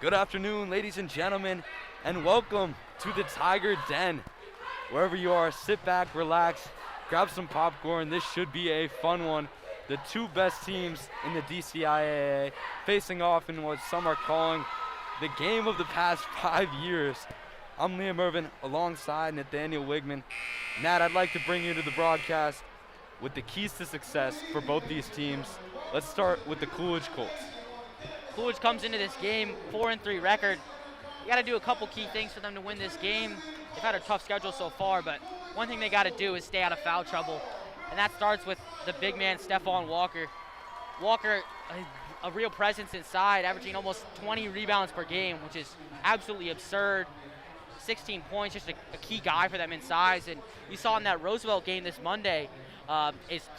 Good afternoon, ladies and gentlemen, and welcome to the Tiger Den. Wherever you are, sit back, relax, grab some popcorn. This should be a fun one. The two best teams in the DCIAA facing off in what some are calling the game of the past 5 years. I'm Liam Irvin alongside Nathaniel Wigman. Nat, I'd like to bring you to the broadcast with the keys to success for both these teams. Let's start with the Coolidge Colts. Coolidge comes into this game 4-3 record. You got to do a couple key things for them to win this game. They've had a tough schedule so far, but one thing they got to do is stay out of foul trouble, and that starts with the big man, Stephon Walker. Walker, a real presence inside, averaging almost 20 rebounds per game, which is absolutely absurd. 16 points, just a key guy for them inside. And you saw in that Roosevelt game this Monday,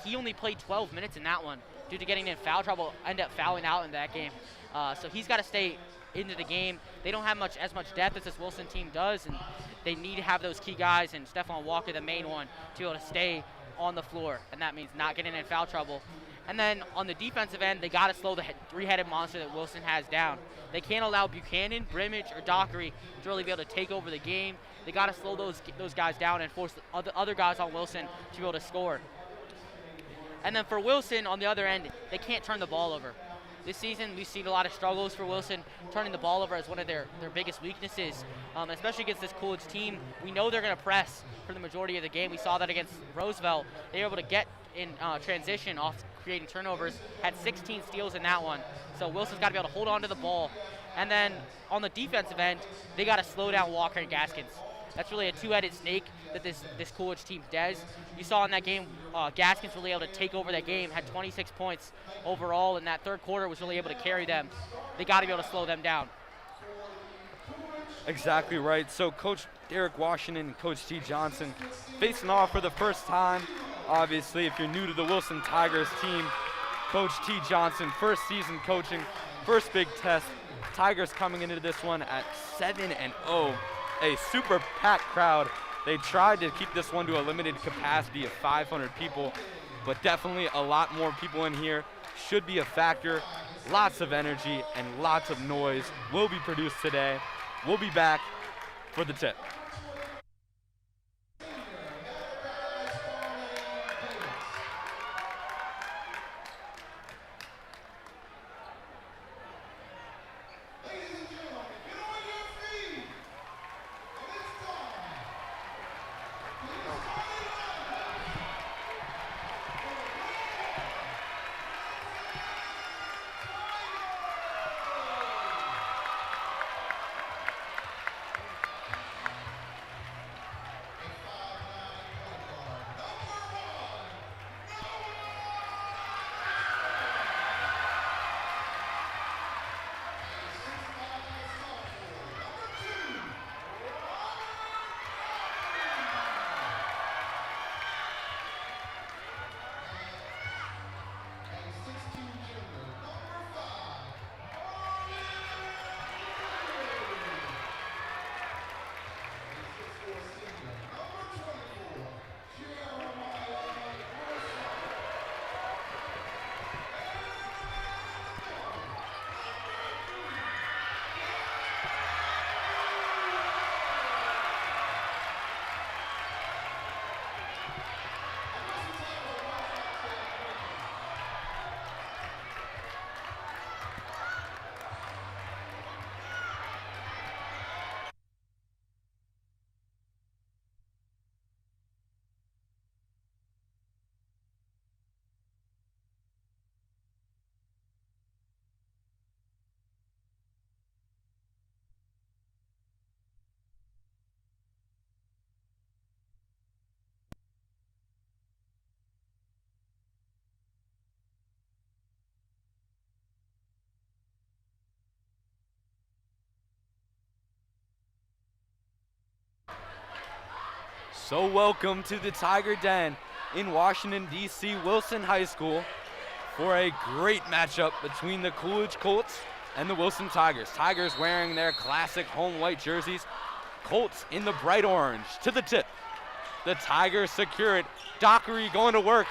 he only played 12 minutes in that one due to getting in foul trouble, ended up fouling out in that game. So he's got to stay into the game. They don't have as much depth as this Wilson team does, and they need to have those key guys, and Stephon Walker, the main one, to be able to stay on the floor, and that means not getting in foul trouble. And then on the defensive end, they got to slow the three-headed monster that Wilson has down. They can't allow Buchanan, Brimage, or Dockery to really be able to take over the game. They got to slow those guys down and force the other guys on Wilson to be able to score. And then for Wilson, on the other end, they can't turn the ball over. This season, we've seen a lot of struggles for Wilson. Turning the ball over as one of their biggest weaknesses, especially against this Coolidge team. We know they're going to press for the majority of the game. We saw that against Roosevelt. They were able to get in transition off creating turnovers, had 16 steals in that one. So Wilson's got to be able to hold on to the ball. And then on the defensive end, they got to slow down Walker and Gaskins. That's really a two-headed snake that this Coolidge team does. You saw in that game, Gaskins really able to take over that game, had 26 points overall, and that third quarter was really able to carry them. They got to be able to slow them down. Exactly right. So Coach Derek Washington and Coach T. Johnson facing off for the first time. Obviously, if you're new to the Wilson Tigers team, Coach T. Johnson, first season coaching, first big test. Tigers coming into this one at 7-0. A super packed crowd. They tried to keep this one to a limited capacity of 500 people, but definitely a lot more people in here should be a factor. Lots of energy and lots of noise will be produced today. We'll be back for the tip. So welcome to the Tiger Den in Washington, D.C. Wilson High School for a great matchup between the Coolidge Colts and the Wilson Tigers. Tigers wearing their classic home white jerseys. Colts in the bright orange. To the tip. The Tigers secure it. Dockery going to work.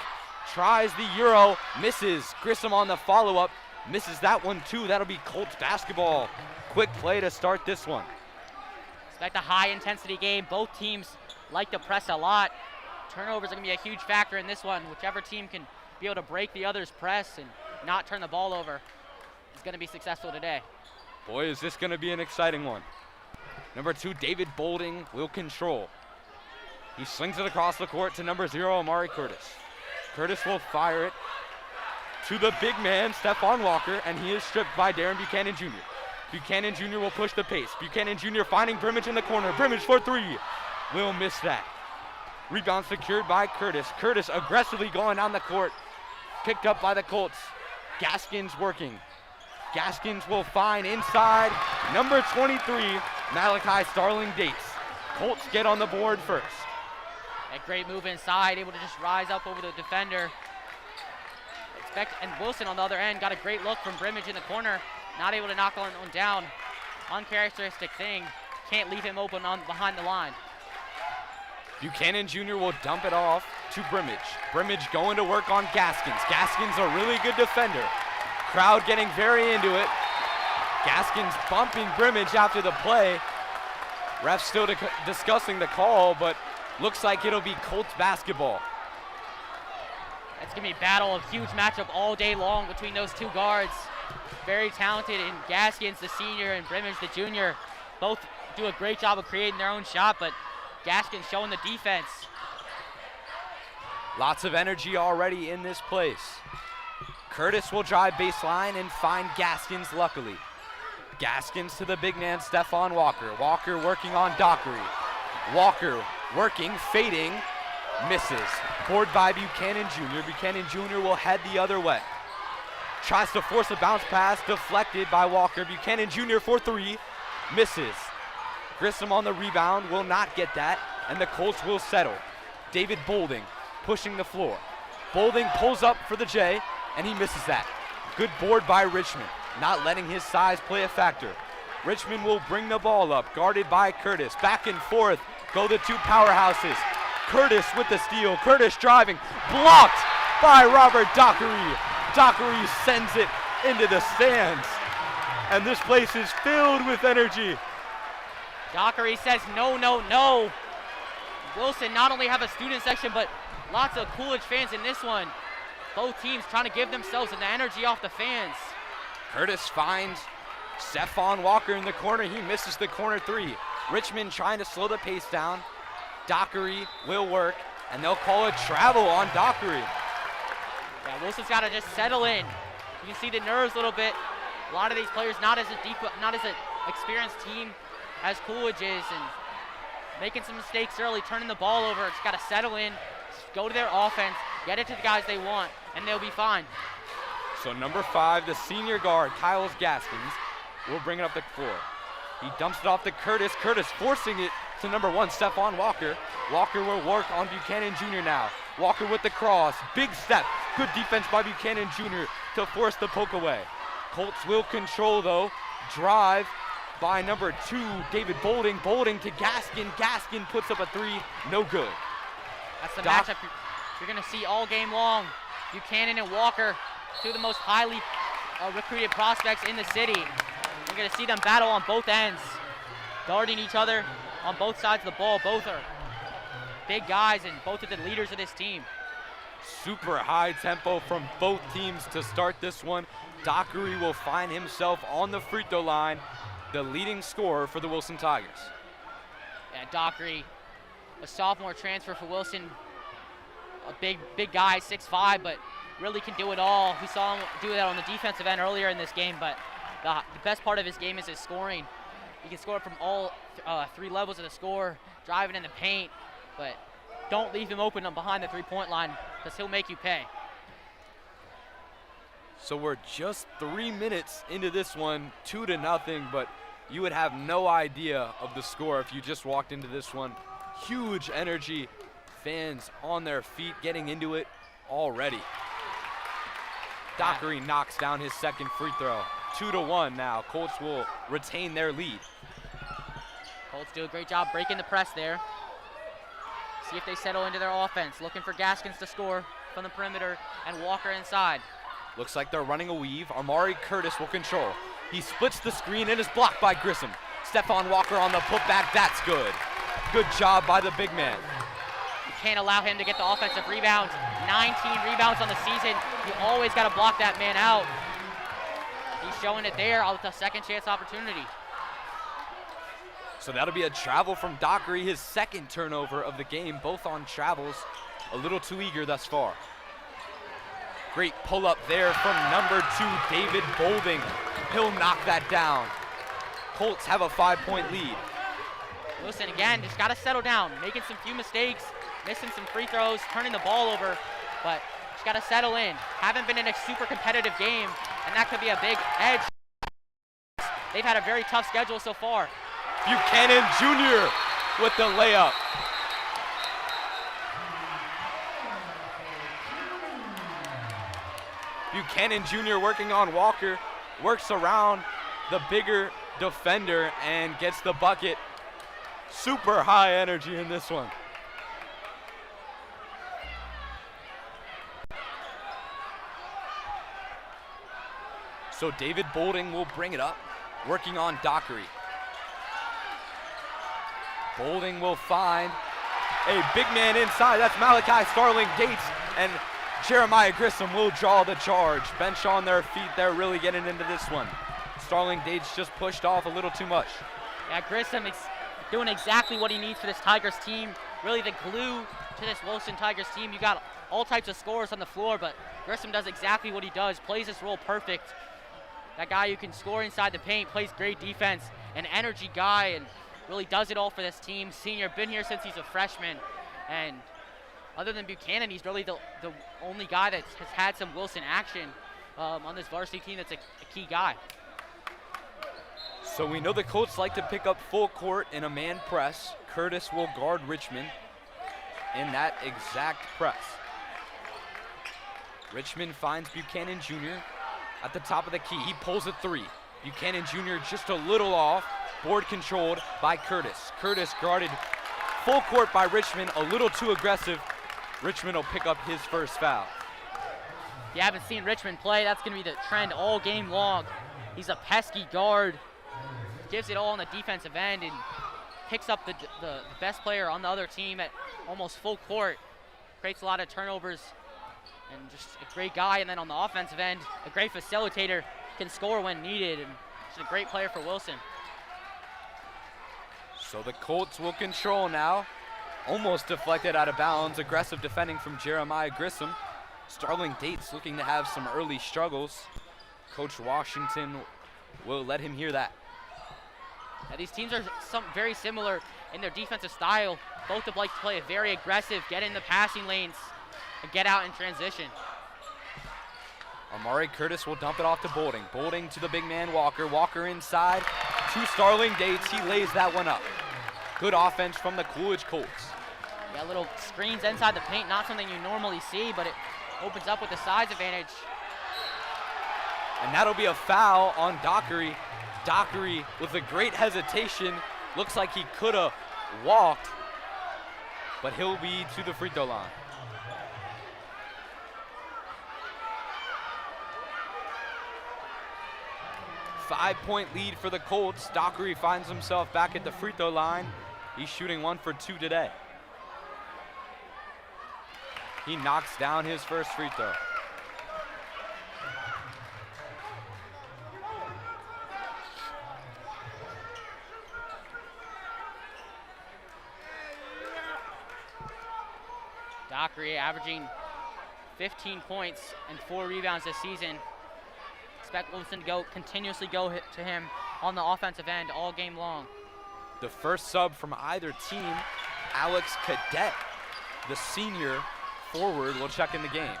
Tries the Euro. Misses. Grissom on the follow-up. Misses that one too. That'll be Colts basketball. Quick play to start this one. Expect a high intensity game. Both teams like to press a lot. Turnovers are going to be a huge factor in this one. Whichever team can be able to break the other's press and not turn the ball over is going to be successful today. Boy, is this going to be an exciting one. Number 2, David Bolding will control. He slings it across the court to number 0, Amari Curtis. Curtis will fire it to the big man, Stephon Walker, and he is stripped by Darren Buchanan Jr. Buchanan Jr. will push the pace. Buchanan Jr. finding Brimage in the corner. Brimage for 3. Will miss that. Rebound secured by Curtis. Curtis aggressively going down the court. Picked up by the Colts. Gaskins working. Gaskins will find inside number 23, Malachi Starling Dates. Colts get on the board first. A great move inside, able to just rise up over the defender. And Wilson on the other end got a great look from Brimage in the corner. Not able to knock on down. Uncharacteristic thing. Can't leave him open behind the line. Buchanan Jr. will dump it off to Brimage. Brimage going to work on Gaskins. Gaskins a really good defender. Crowd getting very into it. Gaskins bumping Brimage after the play. Refs still discussing the call, but looks like it'll be Colts basketball. It's going to be a battle, a huge matchup all day long between those two guards. Very talented, and Gaskins, the senior, and Brimage, the junior, both do a great job of creating their own shot, but Gaskins showing the defense. Lots of energy already in this place. Curtis will drive baseline and find Gaskins luckily. Gaskins to the big man, Stephon Walker. Walker working on Dockery. Walker working, fading, misses. Board by Buchanan Jr. Buchanan Jr. will head the other way. Tries to force a bounce pass, deflected by Walker. Buchanan Jr. for 3, misses. Grissom on the rebound, will not get that, and the Colts will settle. David Bolding pushing the floor. Bolding pulls up for the J, and he misses that. Good board by Richmond, not letting his size play a factor. Richmond will bring the ball up, guarded by Curtis. Back and forth go the two powerhouses. Curtis with the steal, Curtis driving, blocked by Robert Dockery. Dockery sends it into the stands, and this place is filled with energy. Dockery says no, no, no. Wilson not only have a student section, but lots of Coolidge fans in this one. Both teams trying to give themselves the energy off the fans. Curtis finds Stephon Walker in the corner. He misses the corner 3. Richmond trying to slow the pace down. Dockery will work, and they'll call a travel on Dockery. Yeah, Wilson's got to just settle in. You can see the nerves a little bit. A lot of these players not as an experienced team as Coolidge is, and making some mistakes early, turning the ball over. It's got to settle in, go to their offense, get it to the guys they want, and they'll be fine. So number 5, the senior guard, Kyles Gaskins, will bring it up the floor. He dumps it off to Curtis. Curtis forcing it to number 1, Stephon Walker. Walker will work on Buchanan Jr. now. Walker with the cross, big step. Good defense by Buchanan Jr. to force the poke away. Colts will control though. Drive by number 2, David Bolding. Bolding to Gaskin. Gaskin puts up a 3, no good. That's the matchup you're going to see all game long. Buchanan and Walker, two of the most highly recruited prospects in the city. You're going to see them battle on both ends, guarding each other on both sides of the ball. Both are big guys and both are the leaders of this team. Super high tempo from both teams to start this one. Dockery will find himself on the free throw line, the leading scorer for the Wilson Tigers. Yeah, Dockery, a sophomore transfer for Wilson, a big guy, 6'5", but really can do it all. We saw him do that on the defensive end earlier in this game, but the best part of his game is his scoring. He can score from all 3 levels of the score, driving in the paint, but don't leave him open behind the three-point line because he'll make you pay. So we're just 3 minutes into this one, 2-0, but you would have no idea of the score if you just walked into this one. Huge energy, fans on their feet, getting into it already. Dockery knocks down his second free throw. 2-1 now. Colts will retain their lead. Colts do a great job breaking the press there. See if they settle into their offense. Looking for Gaskins to score from the perimeter and Walker inside. Looks like they're running a weave. Amari Curtis will control. He splits the screen and is blocked by Grissom. Stephon Walker on the putback, that's good. Good job by the big man. You can't allow him to get the offensive rebounds. 19 rebounds on the season. You always got to block that man out. He's showing it there with a second chance opportunity. So that'll be a travel from Dockery, his second turnover of the game, both on travels. A little too eager thus far. Great pull-up there from number 2, David Bolding. He'll knock that down. Colts have a 5-point lead. Wilson, again, just got to settle down, making some few mistakes, missing some free throws, turning the ball over, but just got to settle in. Haven't been in a super competitive game, and that could be a big edge. They've had a very tough schedule so far. Buchanan Jr. with the layup. Buchanan Jr. working on Walker, works around the bigger defender and gets the bucket. Super high energy in this one. So David Bolding will bring it up, working on Dockery. Bolding will find a big man inside. That's Malachi Starling Gates, and Jeremiah Grissom will draw the charge. Bench on their feet. They're really getting into this one. Starling Gates just pushed off a little too much. Yeah, Grissom is doing exactly what he needs for this Tigers team. Really the glue to this Wilson Tigers team. You got all types of scorers on the floor, but Grissom does exactly what he does, plays this role perfect. That guy who can score inside the paint, plays great defense, an energy guy, and really does it all for this team. Senior, been here since he's a freshman, and other than Buchanan, he's really the only guy that has had some Wilson action on this varsity team that's a key guy. So we know the Colts like to pick up full court in a man press. Curtis will guard Richmond in that exact press. Richmond finds Buchanan Jr. at the top of the key. He pulls a 3. Buchanan Jr. just a little off. Board controlled by Curtis. Curtis guarded full court by Richmond, a little too aggressive. Richmond will pick up his first foul. If you haven't seen Richmond play, that's going to be the trend all game long. He's a pesky guard, gives it all on the defensive end, and picks up the best player on the other team at almost full court. Creates a lot of turnovers, and just a great guy. And then on the offensive end, a great facilitator, can score when needed, and just a great player for Wilson. So the Colts will control now. Almost deflected out of bounds. Aggressive defending from Jeremiah Grissom. Starling Gates looking to have some early struggles. Coach Washington will let him hear that. Now, these teams are very similar in their defensive style. Both have liked to play a very aggressive, get in the passing lanes, and get out in transition. Amari Curtis will dump it off to Bolding. Bolding to the big man Walker. Walker inside to Starling Gates. He lays that one up. Good offense from the Coolidge Colts. Yeah, little screens inside the paint, not something you normally see, but it opens up with a size advantage. And that'll be a foul on Dockery. Dockery with a great hesitation. Looks like he could have walked, but he'll be to the free throw line. Five-point lead for the Colts. Dockery finds himself back at the free throw line. He's shooting 1 for 2 today. He knocks down his first free throw. Dockery averaging 15 points and 4 rebounds this season. Expect Wilson to continuously go to him on the offensive end all game long. The first sub from either team, Alex Cadet, the senior forward, will check in the game.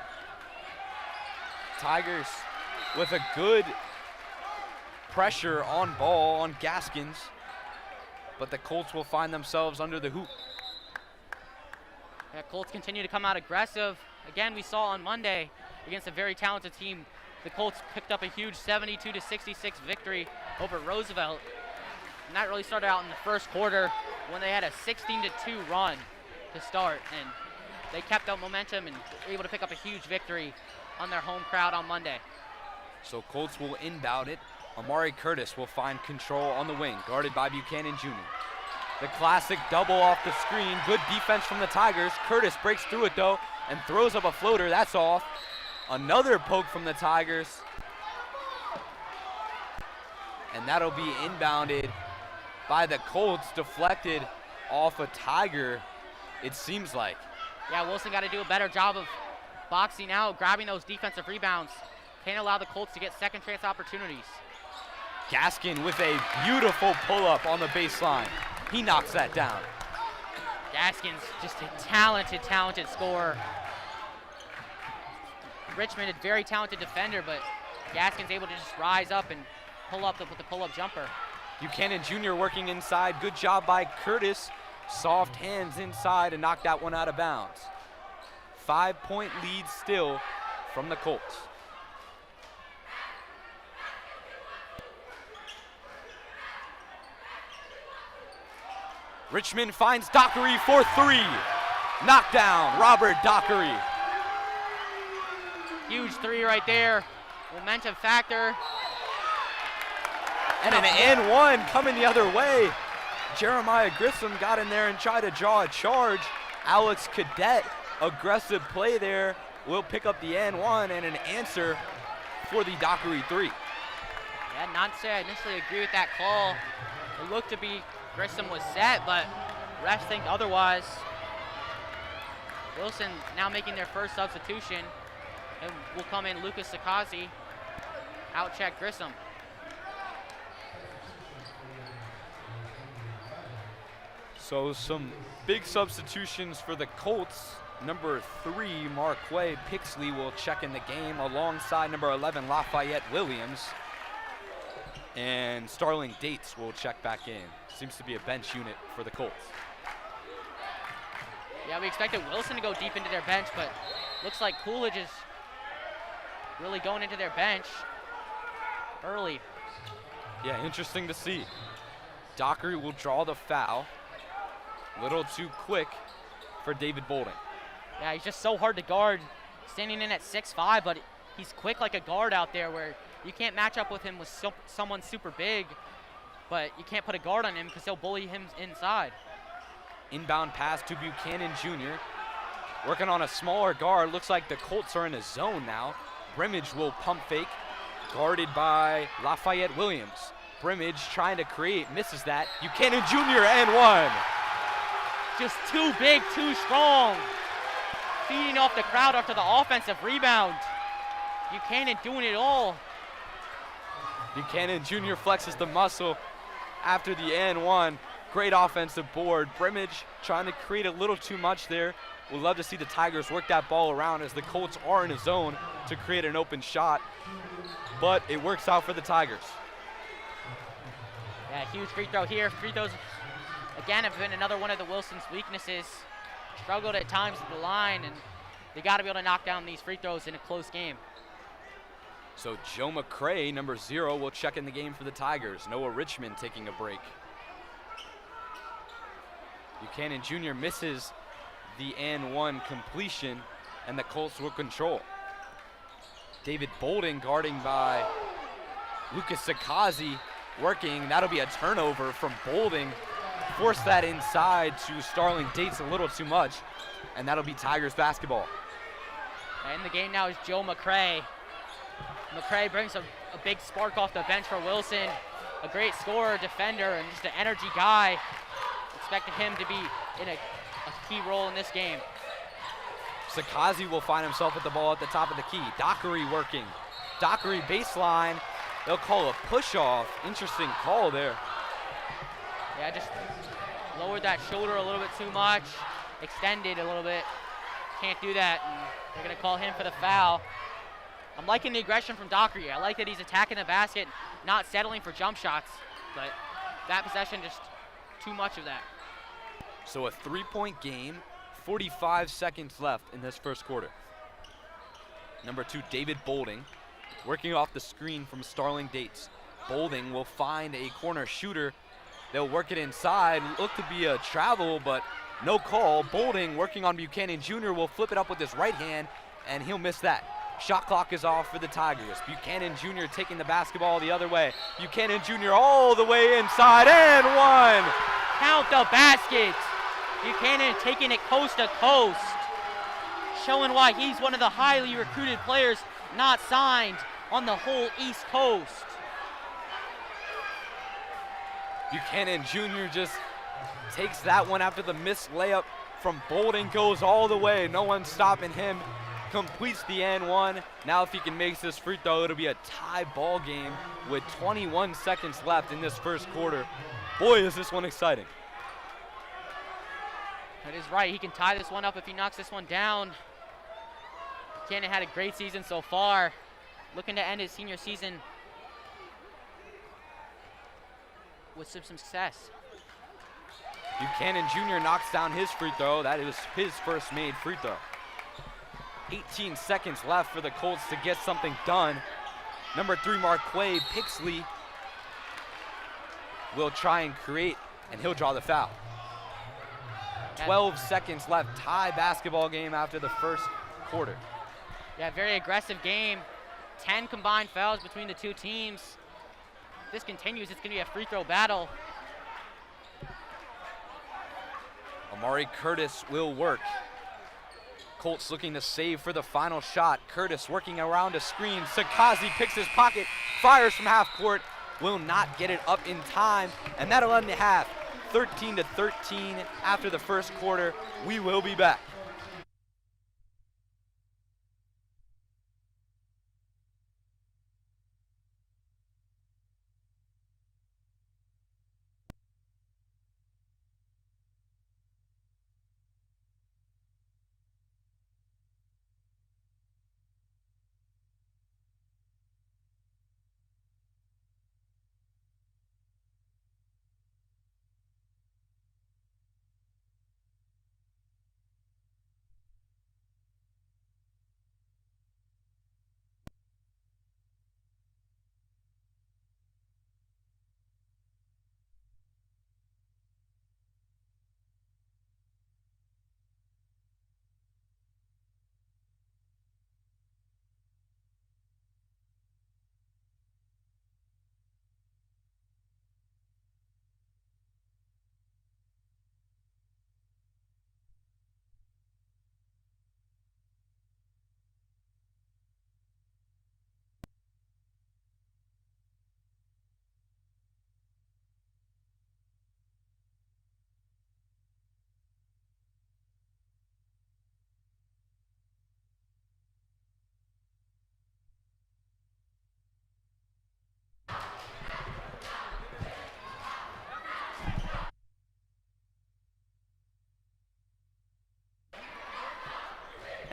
Tigers with a good pressure on ball on Gaskins, but the Colts will find themselves under the hoop. Yeah, Colts continue to come out aggressive. Again, we saw on Monday against a very talented team, the Colts picked up a huge 72-66 victory over Roosevelt. And that really started out in the first quarter when they had a 16-2 run to start. And they kept up momentum and were able to pick up a huge victory on their home crowd on Monday. So Colts will inbound it. Amari Curtis will find control on the wing, guarded by Buchanan Jr. The classic double off the screen. Good defense from the Tigers. Curtis breaks through it though and throws up a floater. That's off. Another poke from the Tigers. And that'll be inbounded by the Colts, deflected off a Tiger, it seems like. Yeah, Wilson got to do a better job of boxing out, grabbing those defensive rebounds. Can't allow the Colts to get second chance opportunities. Gaskin with a beautiful pull-up on the baseline. He knocks that down. Gaskin's just a talented, talented scorer. Richmond, a very talented defender, but Gaskin's able to just rise up and pull up with the pull-up jumper. Buchanan Jr. working inside. Good job by Curtis. Soft hands inside and knocked that one out of bounds. 5-point lead still from the Colts. Richmond finds Dockery for three. Knockdown, Robert Dockery. Huge three right there. Momentum factor. And an and one coming the other way. Jeremiah Grissom got in there and tried to draw a charge. Alex Cadet, aggressive play there, will pick up the and one and an answer for the Dockery three. Yeah, not to say I initially agree with that call. It looked to be Grissom was set, but refs think otherwise. Wilson now making their first substitution, and will come in Lucas Sakazi, outcheck Grissom. So some big substitutions for the Colts. Number 3, Marquay Pixley will check in the game alongside number 11, Lafayette Williams. And Starling Dates will check back in. Seems to be a bench unit for the Colts. Yeah, we expected Wilson to go deep into their bench, but looks like Coolidge is really going into their bench early. Yeah, interesting to see. Dockery will draw the foul. Little too quick for David Bolden. Yeah, he's just so hard to guard, standing in at 6'5", but he's quick like a guard out there where you can't match up with him with someone super big, but you can't put a guard on him because he'll bully him inside. Inbound pass to Buchanan Jr. Working on a smaller guard. Looks like the Colts are in a zone now. Brimage will pump fake, guarded by Lafayette Williams. Brimage trying to create, misses that. Buchanan Jr. and one. Just too big, too strong. Feeding off the crowd after the offensive rebound. Buchanan doing it all. Buchanan Jr. flexes the muscle after the and one. Great offensive board. Brimage trying to create a little too much there. We'd love to see the Tigers work that ball around as the Colts are in a zone to create an open shot. But it works out for the Tigers. Yeah, huge free throw here. Free throws, again, have been another one of the Wilson's weaknesses. Struggled at times at the line, and they got to be able to knock down these free throws in a close game. So Joe McCray, number 0, will check in the game for the Tigers. Noah Richmond taking a break. Buchanan Jr. misses the and one completion, and the Colts will control. David Bolden guarding by Lucas Sakazi working. That'll be a turnover from Bolden. Force that inside to Starling Dates a little too much, and that'll be Tigers basketball. And the game now is Joe McCray. McCray brings a big spark off the bench for Wilson. A great scorer, defender, and just an energy guy. Expected him to be in a key role in this game. Sakazi will find himself with the ball at the top of the key. Dockery working. Dockery baseline. They'll call a push-off. Interesting call there. Yeah, just lowered that shoulder a little bit too much. Extended a little bit. Can't do that. And they're going to call him for the foul. I'm liking the aggression from Dockery. I like that he's attacking the basket, not settling for jump shots. But that possession, just too much of that. So a 3-point game, 45 seconds left in this first quarter. Number 2, David Bolden, working off the screen from Starling Dates. Bolden will find a corner shooter. They'll work it inside. Look to be a travel, but no call. Bolden working on Buchanan Jr. will flip it up with his right hand, and he'll miss that. Shot clock is off for the Tigers. Buchanan Jr. taking the basketball the other way. Buchanan Jr. all the way inside and one. Count the baskets. Buchanan taking it coast to coast, showing why he's one of the highly recruited players not signed on the whole East Coast. Buchanan Jr. just takes that one after the missed layup from Bolden, goes all the way. No one stopping him. Completes the and one. Now if he can make this free throw, it'll be a tie ball game with 21 seconds left in this first quarter. Boy, is this one exciting. That is right. He can tie this one up if he knocks this one down. Buchanan had a great season so far. Looking to end his senior season with some success. Buchanan Jr. knocks down his free throw. That is his first made free throw. 18 seconds left for the Colts to get something done. Number 3, Marquay Pixley will try and create, and he'll draw the foul. 12 seconds left, tie basketball game after the first quarter. Yeah, very aggressive game. 10 combined fouls between the two teams. If this continues, it's going to be a free throw battle. Amari Curtis will work. Colts looking to save for the final shot. Curtis working around a screen. Sakazi picks his pocket, fires from half court, will not get it up in time, and that'll end the half. 13-13 after the first quarter. We will be back.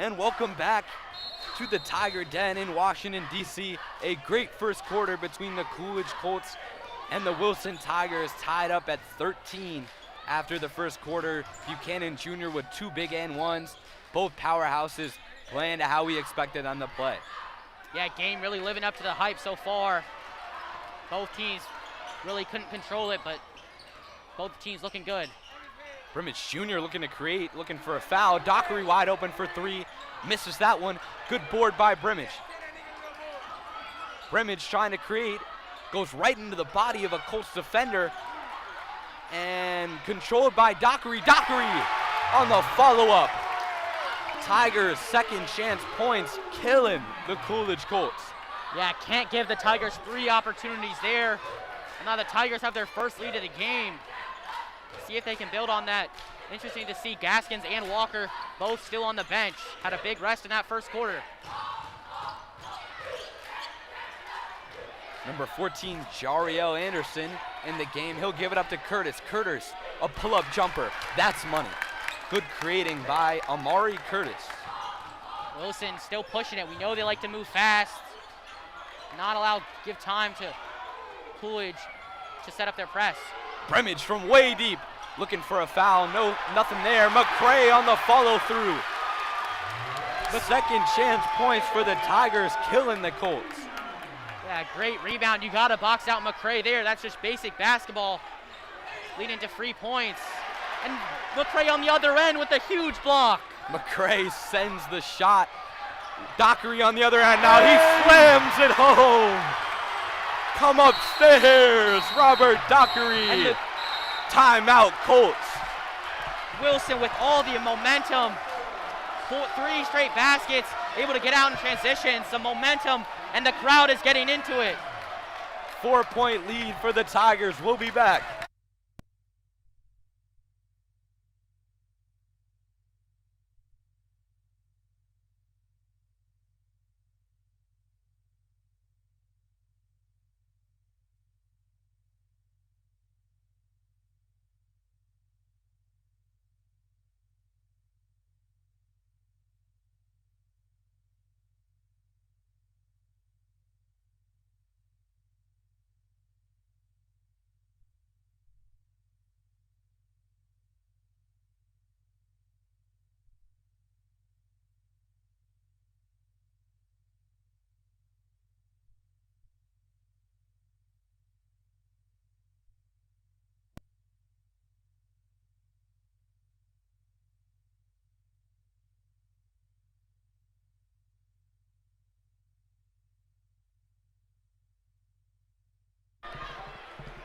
And welcome back to the Tiger Den in Washington, D.C. A great first quarter between the Coolidge Colts and the Wilson Tigers, tied up at 13 after the first quarter. Buchanan Jr. with 2 big and ones. Both powerhouses playing to how we expected them to play. Yeah, game really living up to the hype so far. Both teams really couldn't control it, but both teams looking good. Brimage Jr. looking to create, looking for a foul. Dockery wide open for 3, misses that one. Good board by Brimage. Brimage trying to create, goes right into the body of a Colts defender, and controlled by Dockery. Dockery on the follow-up. Tigers second chance points, killing the Coolidge Colts. Yeah, can't give the Tigers 3 opportunities there. And now the Tigers have their first lead of the game. See if they can build on that. Interesting to see Gaskins and Walker both still on the bench. Had a big rest in that first quarter. Number 14, Jariel Anderson in the game. He'll give it up to Curtis. Curtis, a pull-up jumper. That's money. Good creating by Amari Curtis. Wilson still pushing it. We know they like to move fast. Not give time to Coolidge to set up their press. Brimage from way deep, looking for a foul. No, nothing there. McCray on the follow-through. The second chance points for the Tigers, killing the Colts. Yeah, great rebound. You got to box out McCray there. That's just basic basketball. Leading to free points. And McCray on the other end with a huge block. McCray sends the shot Dockery on the other end now. He slams it home. Come upstairs, Robert Dockery. Timeout, Colts. Wilson with all the momentum. 3 straight baskets, able to get out in transition, some momentum, and the crowd is getting into it. 4-point lead for the Tigers. We'll be back.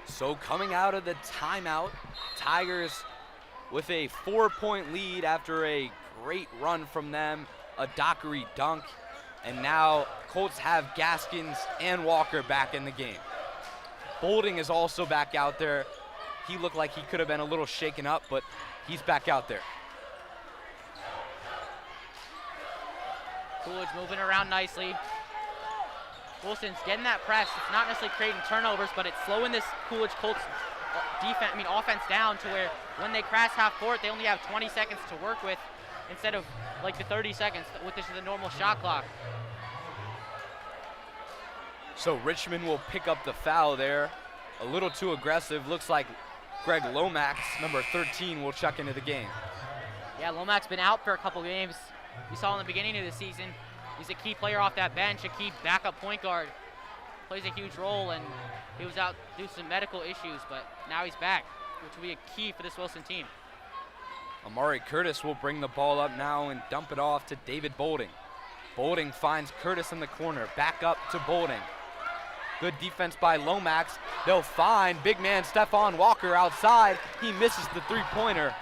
So coming out of the timeout, Tigers with a 4-point lead after a great run from them, a Dockery dunk, and now Colts have Gaskins and Walker back in the game. Bolding is also back out there. He looked like he could have been a little shaken up, but he's back out there. Coolidge moving around nicely. Wilson's getting that press. It's not necessarily creating turnovers, but it's slowing this Coolidge Colts offense down to where when they crash half court, they only have 20 seconds to work with instead of like the 30 seconds, which is the normal shot clock. So Richmond will pick up the foul there. A little too aggressive. Looks like Greg Lomax, number 13, will check into the game. Yeah, Lomax been out for a couple games. We saw in the beginning of the season, he's a key player off that bench, a key backup point guard. Plays a huge role, and he was out due to some medical issues, but now he's back, which will be a key for this Wilson team. Amari Curtis will bring the ball up now and dump it off to David Bolding. Bolding finds Curtis in the corner, back up to Bolding. Good defense by Lomax. They'll find big man Stephon Walker outside. He misses the three-pointer.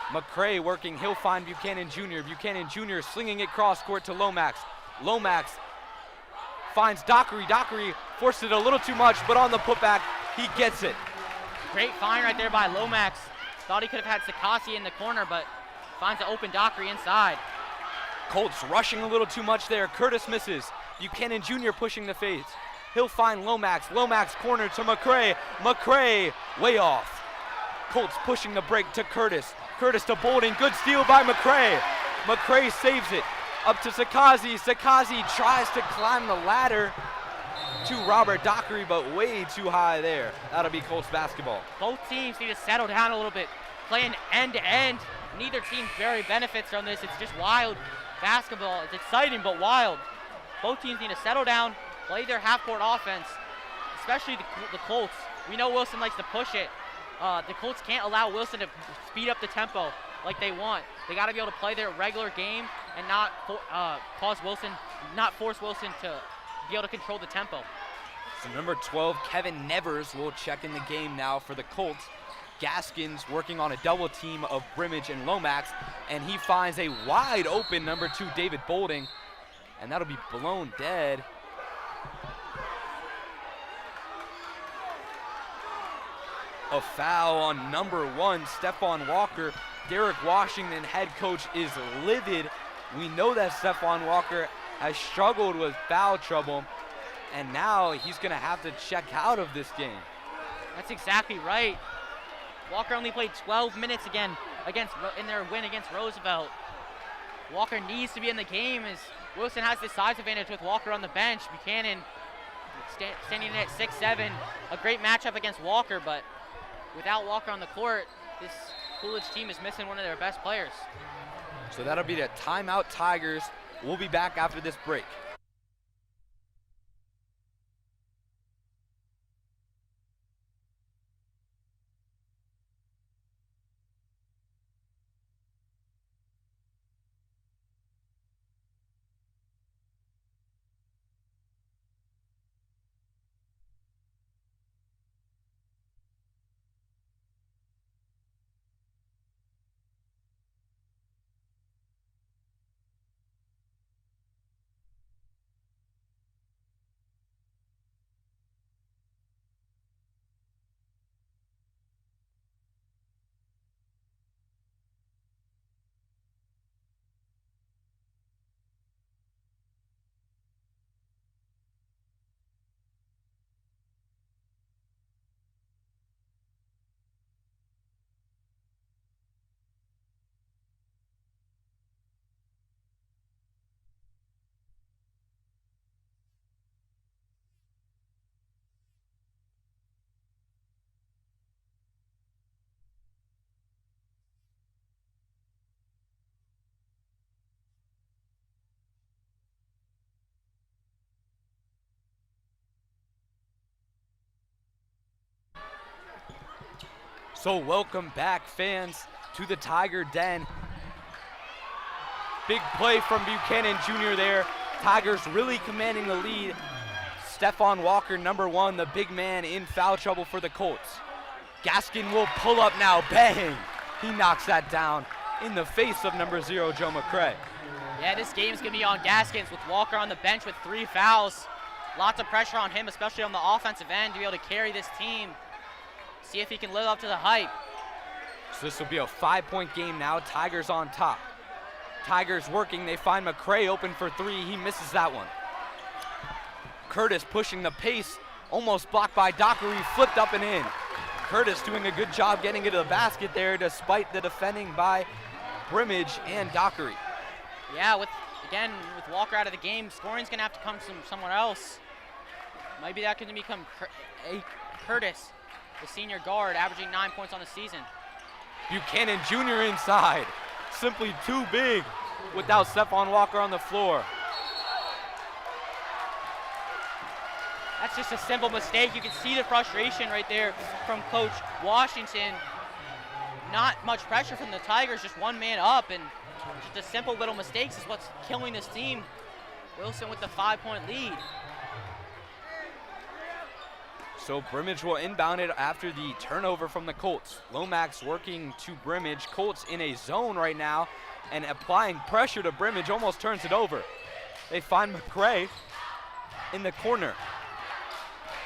McCray working, he'll find Buchanan Jr. Buchanan Jr. slinging it cross court to Lomax. Lomax finds Dockery. Dockery forced it a little too much, but on the putback, he gets it. Great find right there by Lomax. Thought he could have had Sakasi in the corner, but finds an open Dockery inside. Colts rushing a little too much there. Curtis misses. Buchanan Jr. pushing the face. He'll find Lomax. Lomax corner to McCray. McCray way off. Colts pushing the break to Curtis. Curtis to Bolding. Good steal by McCray. McCray saves it. Up to Sakasi. Sakasi tries to climb the ladder to Robert Dockery, but way too high there. That'll be Colts basketball. Both teams need to settle down a little bit. Playing end to end. Neither team very benefits from this. It's just wild basketball. It's exciting, but wild. Both teams need to settle down, play their half-court offense, especially the Colts. We know Wilson likes to push it. The Colts can't allow Wilson to speed up the tempo like they want. They got to be able to play their regular game and not force Wilson to be able to control the tempo. So number 12, Kevin Nevers, will check in the game now for the Colts. Gaskins working on a double team of Brimage and Lomax, and he finds a wide open number 2, David Bolding, and that'll be blown dead. A foul on number 1, Stephon Walker. Derek Washington, head coach, is livid. We know that Stephon Walker has struggled with foul trouble, and now he's gonna have to check out of this game. That's exactly right. Walker only played 12 minutes again in their win against Roosevelt. Walker needs to be in the game as Wilson has the size advantage with Walker on the bench. Buchanan standing at 6'7", a great matchup against Walker, but without Walker on the court, this Coolidge team is missing one of their best players. So that'll be the timeout Tigers. We'll be back after this break. So welcome back, fans, to the Tiger Den. Big play from Buchanan Jr. there. Tigers really commanding the lead. Stephon Walker, number 1, the big man in foul trouble for the Colts. Gaskin will pull up now, bang! He knocks that down in the face of number 0, Joe McCray. Yeah, this game's gonna be on Gaskins with Walker on the bench with 3 fouls. Lots of pressure on him, especially on the offensive end, to be able to carry this team. See if he can live up to the hype. So this will be a 5-point game now. Tigers on top. Tigers working. They find McCray open for 3. He misses that one. Curtis pushing the pace. Almost blocked by Dockery. Flipped up and in. Curtis doing a good job getting into the basket there despite the defending by Brimage and Dockery. Yeah, with Walker out of the game, scoring's gonna have to come from somewhere else. Maybe that can become Curtis, the senior guard, averaging 9 points on the season. Buchanan Jr. inside. Simply too big without Stephon Walker on the floor. That's just a simple mistake. You can see the frustration right there from Coach Washington. Not much pressure from the Tigers, just one man up, and just the simple little mistakes is what's killing this team. Wilson with the 5-point lead. So Brimage will inbound it after the turnover from the Colts. Lomax working to Brimage. Colts in a zone right now and applying pressure to Brimage, almost turns it over. They find McCray in the corner.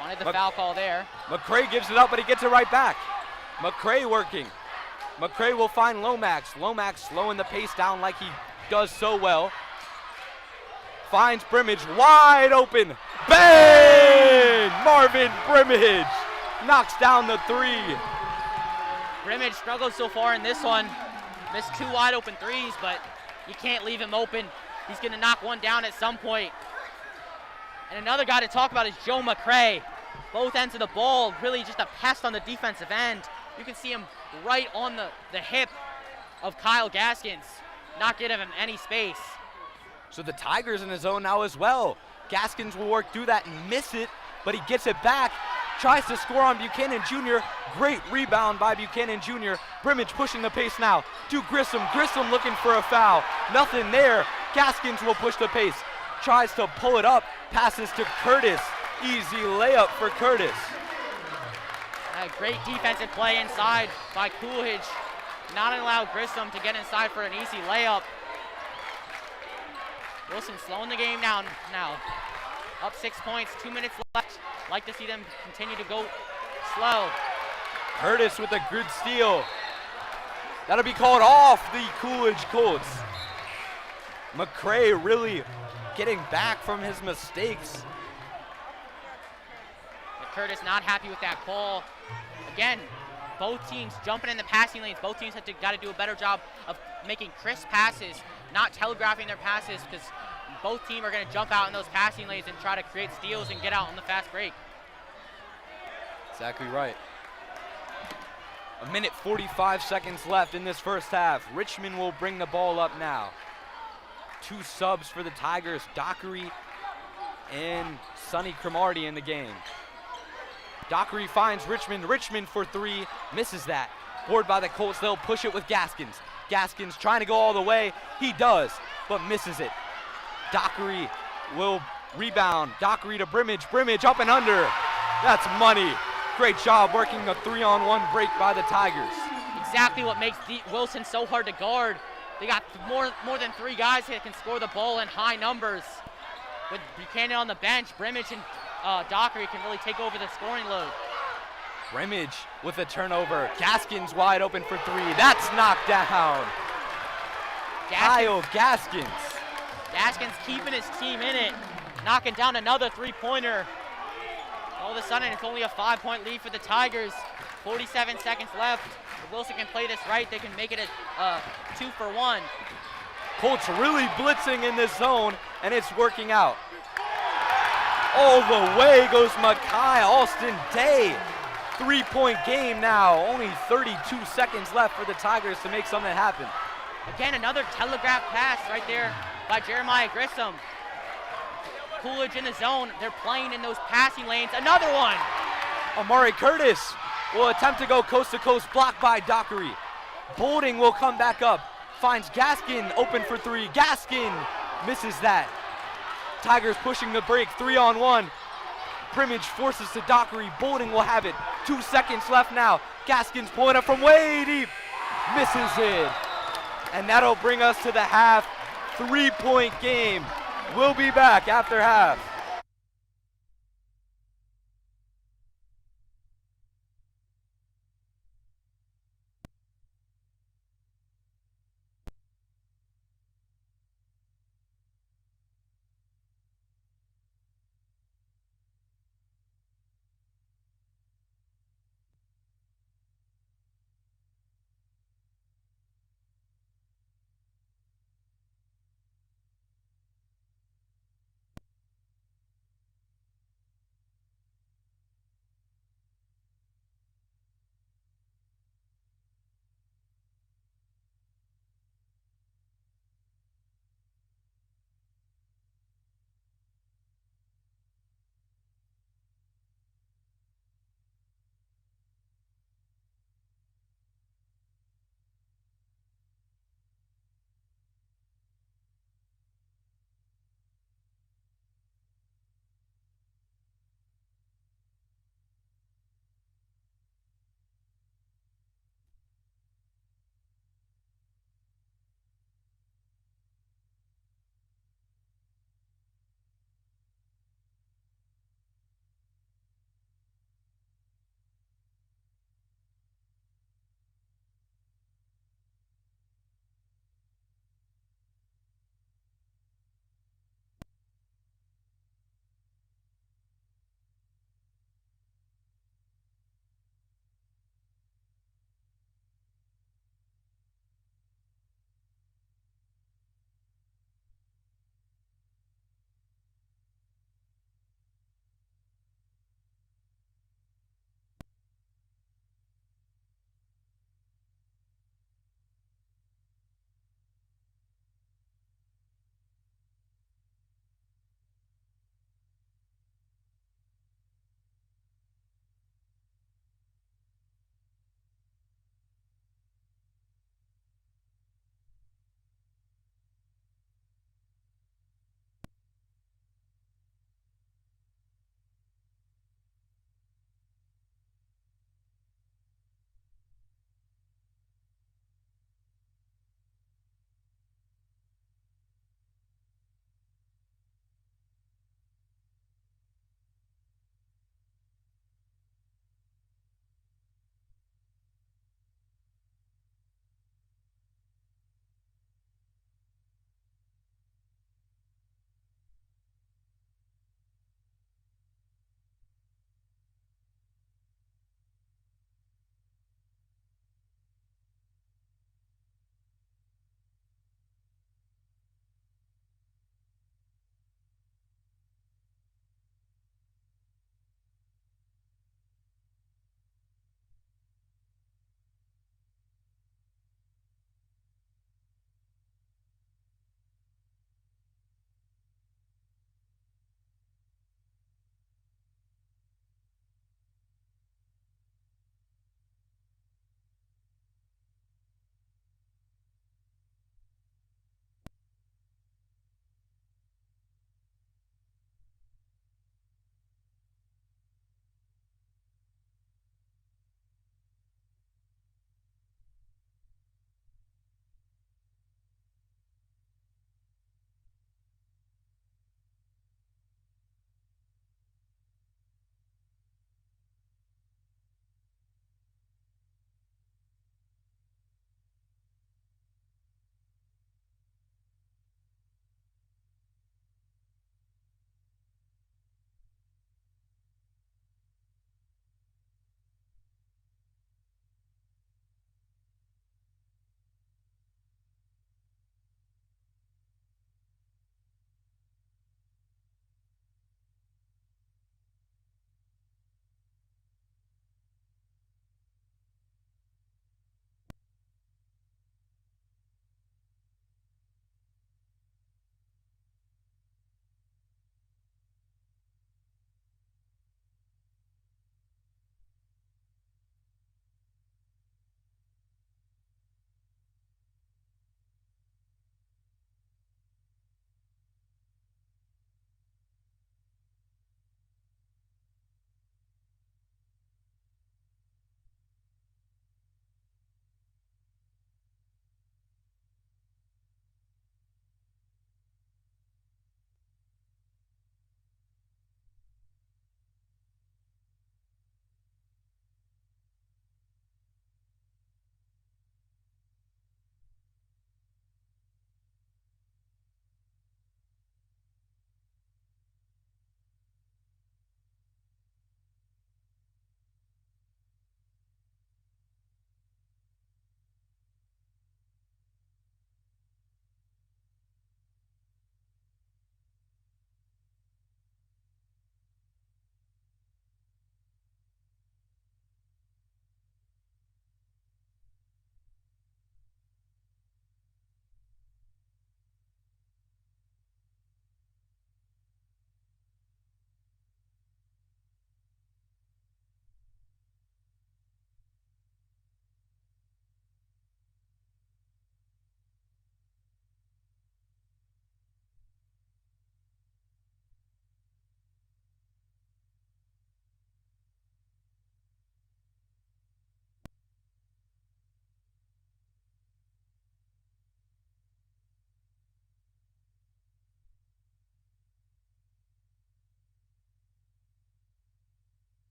Wanted the foul call there. McCray gives it up, but he gets it right back. McCray working. McCray will find Lomax. Lomax slowing the pace down like he does so well. Finds Brimage wide open. Bang! Marvin Brimage knocks down the 3. Brimage struggled so far in this one. Missed 2 wide open 3s, but you can't leave him open. He's gonna knock one down at some point. And another guy to talk about is Joe McCray. Both ends of the ball, really just a pest on the defensive end. You can see him right on the hip of Kyle Gaskins, not giving him any space. So the Tigers in his zone now as well. Gaskins will work through that and miss it, but he gets it back. Tries to score on Buchanan Jr. Great rebound by Buchanan Jr. Brimage pushing the pace now to Grissom. Grissom looking for a foul. Nothing there. Gaskins will push the pace. Tries to pull it up. Passes to Curtis. Easy layup for Curtis. A great defensive play inside by Coolidge. Not allow Grissom to get inside for an easy layup. Wilson slowing the game down now. Up 6 points, 2 minutes left. Like to see them continue to go slow. Curtis with a good steal. That'll be called off the Coolidge Colts. McCray really getting back from his mistakes. But Curtis not happy with that call. Again, both teams jumping in the passing lanes. Both teams have got to do a better job of making crisp passes, not telegraphing their passes, because both teams are going to jump out in those passing lanes and try to create steals and get out on the fast break. Exactly right. 1:45 seconds left in this first half. Richmond will bring the ball up now. 2 subs for the Tigers, Dockery and Sonny Cromartie in the game. Dockery finds Richmond. Richmond for 3, misses that. Board by the Colts, they'll push it with Gaskins. Gaskins trying to go all the way. He does, but misses it. Dockery will rebound. Dockery to Brimage. Brimage up and under. That's money. Great job working the 3-on-1 break by the Tigers. Exactly what makes Wilson so hard to guard. They got more than 3 guys that can score the ball in high numbers. With Buchanan on the bench, Brimage and Dockery can really take over the scoring load. Brimage with a turnover. Gaskins wide open for 3. That's knocked down. Kyle Gaskins. Gaskins keeping his team in it, knocking down another 3-pointer. All of a sudden, it's only a 5-point lead for the Tigers. 47 seconds left. If Wilson can play this right, they can make it a 2-for-1. Colts really blitzing in this zone, and it's working out. All the way goes Makai Alston Day. 3-point game now. Only 32 seconds left for the Tigers to make something happen. Again, another telegraph pass right there by Jeremiah Grissom. Coolidge in the zone. They're playing in those passing lanes. Another one. Amari Curtis will attempt to go coast to coast, blocked by Dockery. Bolding will come back up, finds Gaskin open for three. Gaskin misses that. Tigers pushing the break, 3-on-1. Primage forces to Dockery. Bolding will have it. 2 seconds left now. Gaskin's pulling up from way deep. Misses it. And that'll bring us to the half. 3-point game. We'll be back after half.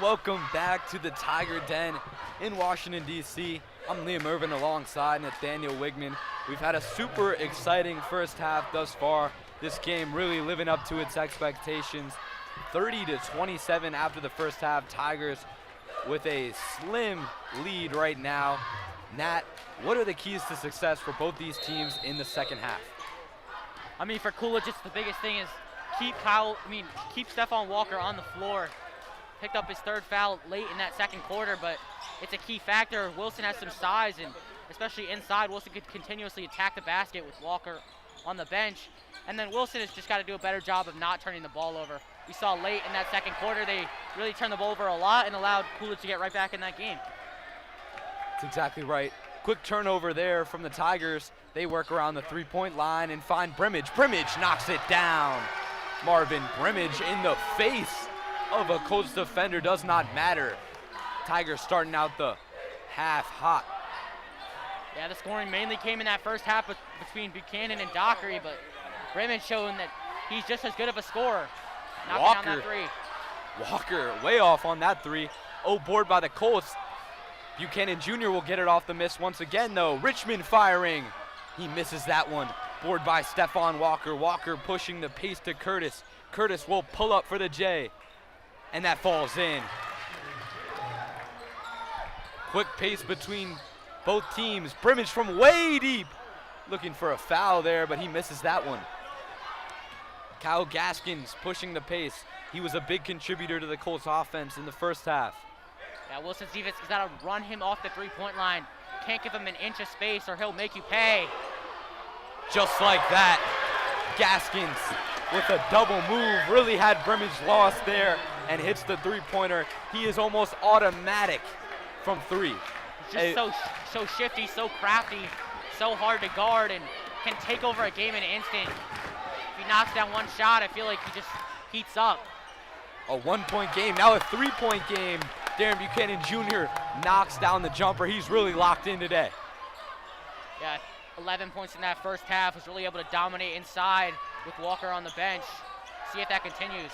welcome back to the Tiger Den in Washington, D.C. I'm Liam Irvin alongside Nathaniel Wigman. We've had a super exciting first half thus far. This game really living up to its expectations. 30-27 after the first half. Tigers with a slim lead right now. Nat, what are the keys to success for both these teams in the second half? I mean, for Coolidge, it's the biggest thing is keep Stephon Walker on the floor. Picked up his third foul late in that second quarter, but it's a key factor. Wilson has some size, and especially inside, Wilson could continuously attack the basket with Walker on the bench. And then Wilson has just got to do a better job of not turning the ball over. We saw late in that second quarter, they really turned the ball over a lot and allowed Coolidge to get right back in that game. That's exactly right. Quick turnover there from the Tigers. They work around the three-point line and find Brimage. Brimage knocks it down. Marvin Brimage in the face of a Colts defender does not matter. Tigers starting out the half hot. Yeah, the scoring mainly came in that first half between Buchanan and Dockery, but Brimage showing that he's just as good of a scorer. Knocking down that three. Walker way off on that three. Oh, board by the Colts. Buchanan Jr. will get it off the miss once again, though. Richmond firing. He misses that one. Board by Stephon Walker. Walker pushing the pace to Curtis. Curtis will pull up for the J, and that falls in. Quick pace between both teams. Brimage from way deep. Looking for a foul there, but he misses that one. Kyle Gaskins pushing the pace. He was a big contributor to the Colts offense in the first half. Yeah, Wilson's defense has got to run him off the three-point line. Can't give him an inch of space or he'll make you pay. Just like that, Gaskins with a double move really had Brimage lost there and hits the three-pointer. He is almost automatic from three. He's just so shifty, so crafty, so hard to guard, and can take over a game in an instant. If he knocks down one shot, I feel like he just heats up. A one-point game, now a three-point game. Darren Buchanan Jr. knocks down the jumper. He's really locked in today. Yeah, 11 points in that first half. Was really able to dominate inside with Walker on the bench. See if that continues.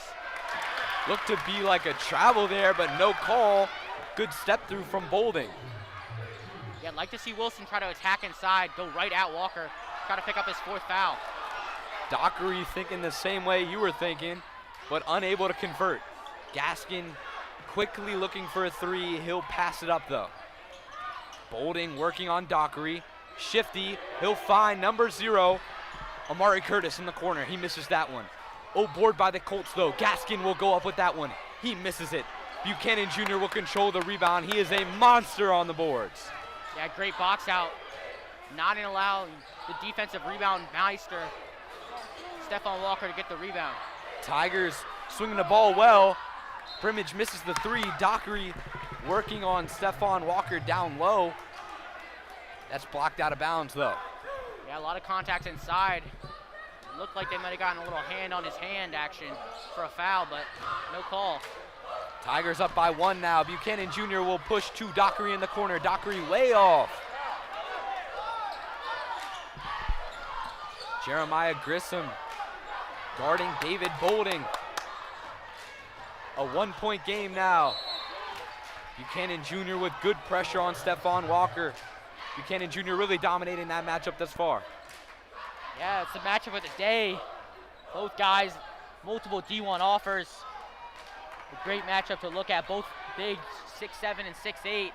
Looked to be like a travel there, but no call. Good step through from Bolding. Yeah, I'd like to see Wilson try to attack inside, go right at Walker, try to pick up his fourth foul. Dockery thinking the same way you were thinking, but unable to convert. Gaskin quickly looking for a three. He'll pass it up though. Bolding working on Dockery. Shifty, he'll find number 0, Amari Curtis in the corner. He misses that one. Oh, board by the Colts though. Gaskin will go up with that one. He misses it. Buchanan Jr. will control the rebound. He is a monster on the boards. Yeah, great box out. Not in allowing the defensive rebound meister, Stephon Walker, to get the rebound. Tigers swinging the ball well. Brimage misses the three. Dockery working on Stephon Walker down low. That's blocked out of bounds though. Yeah, a lot of contact inside. Looked like they might have gotten a little hand on his hand action for a foul, but no call. Tigers up by 1 now. Buchanan Jr. will push to Dockery in the corner. Dockery way off. Jeremiah Grissom guarding David Bolding. A 1-point game now. Buchanan Jr. with good pressure on Stephon Walker. Buchanan Jr. really dominating that matchup thus far. Yeah, it's the matchup of the day. Both guys, multiple D1 offers. A great matchup to look at. Both big, 6'7" and 6'8".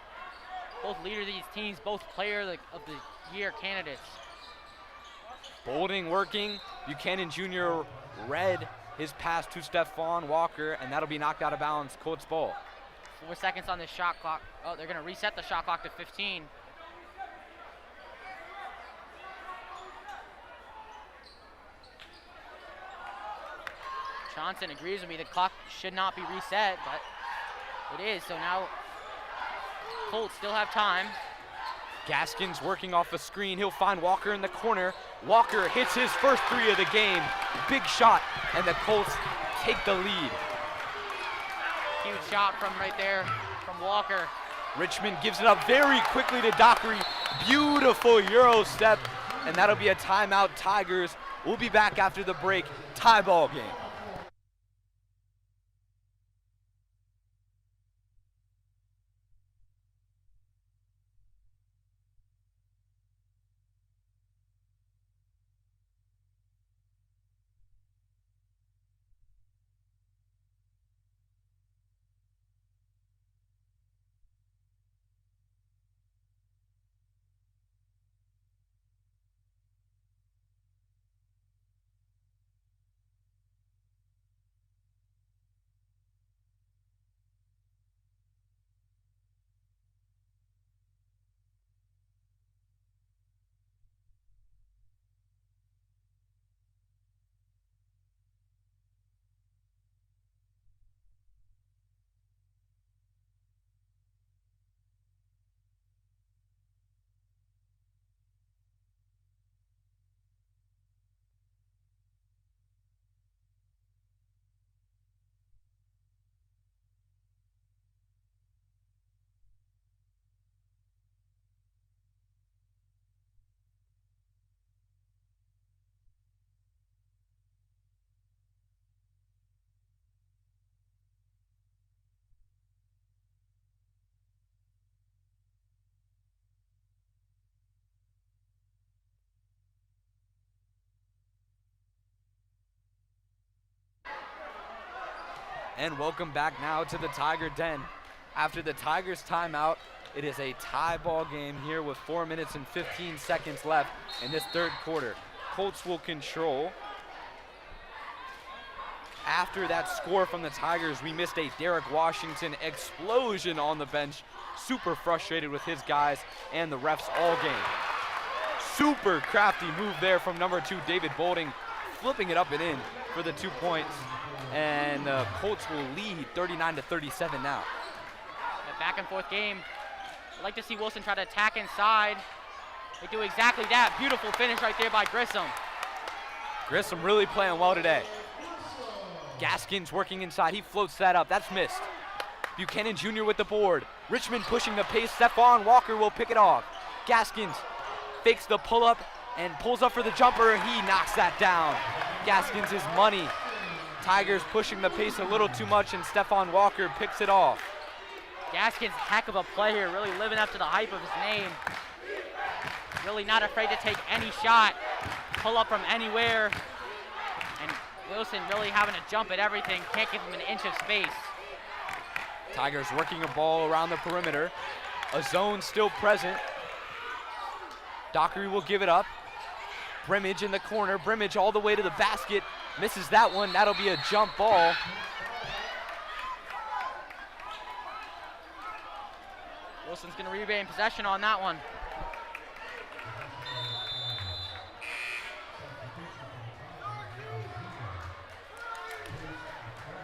Both leader of these teams, both player of the year candidates. Bolding working. Buchanan Jr. read his pass to Stephon Walker, and that'll be knocked out of bounds. Colts ball. 4 seconds on the shot clock. Oh, they're going to reset the shot clock to 15. Johnson agrees with me. The clock should not be reset, but it is. So now Colts still have time. Gaskins working off a screen. He'll find Walker in the corner. Walker hits his first three of the game. Big shot, and the Colts take the lead. Huge shot from right there from Walker. Richmond gives it up very quickly to Dockery. Beautiful Euro step, and that'll be a timeout. Tigers. We'll be back after the break. Tie ball game. And welcome back now to the Tiger Den. After the Tigers timeout, it is a tie ball game here with 4 minutes and 15 seconds left in this third quarter. Colts will control. After that score from the Tigers, we missed a Derek Washington explosion on the bench. Super frustrated with his guys and the refs all game. Super crafty move there from number 2, David Bolding, flipping it up and in for the 2 points. And the Colts will lead 39-37 now. A back and forth game. I'd like to see Wilson try to attack inside. They do exactly that. Beautiful finish right there by Grissom. Grissom really playing well today. Gaskins working inside. He floats that up. That's missed. Buchanan Jr. with the board. Richmond pushing the pace. Stephon Walker will pick it off. Gaskins fakes the pull-up and pulls up for the jumper. He knocks that down. Gaskins is money. Tigers pushing the pace a little too much, and Stephon Walker picks it off. Gaskins, heck of a play here, really living up to the hype of his name. Really not afraid to take any shot, pull up from anywhere. And Wilson really having to jump at everything, can't give him an inch of space. Tigers working a ball around the perimeter. A zone still present. Dockery will give it up. Brimage in the corner. Brimage all the way to the basket. Misses that one. That'll be a jump ball. Wilson's going to regain possession on that one.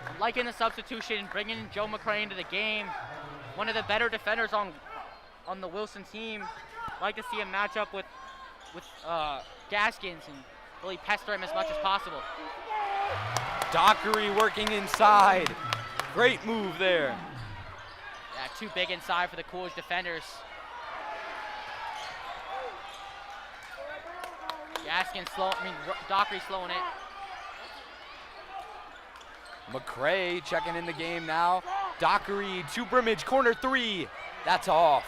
I'm liking the substitution, bringing Joe McCray into the game. One of the better defenders on the Wilson team. I'd like to see him match up with Gaskins and really pester him as much as possible. Dockery working inside. Great move there. Yeah, too big inside for the Coolidge defenders. Dockery slowing it. McCray checking in the game now. Dockery to Brimage, corner 3. That's off.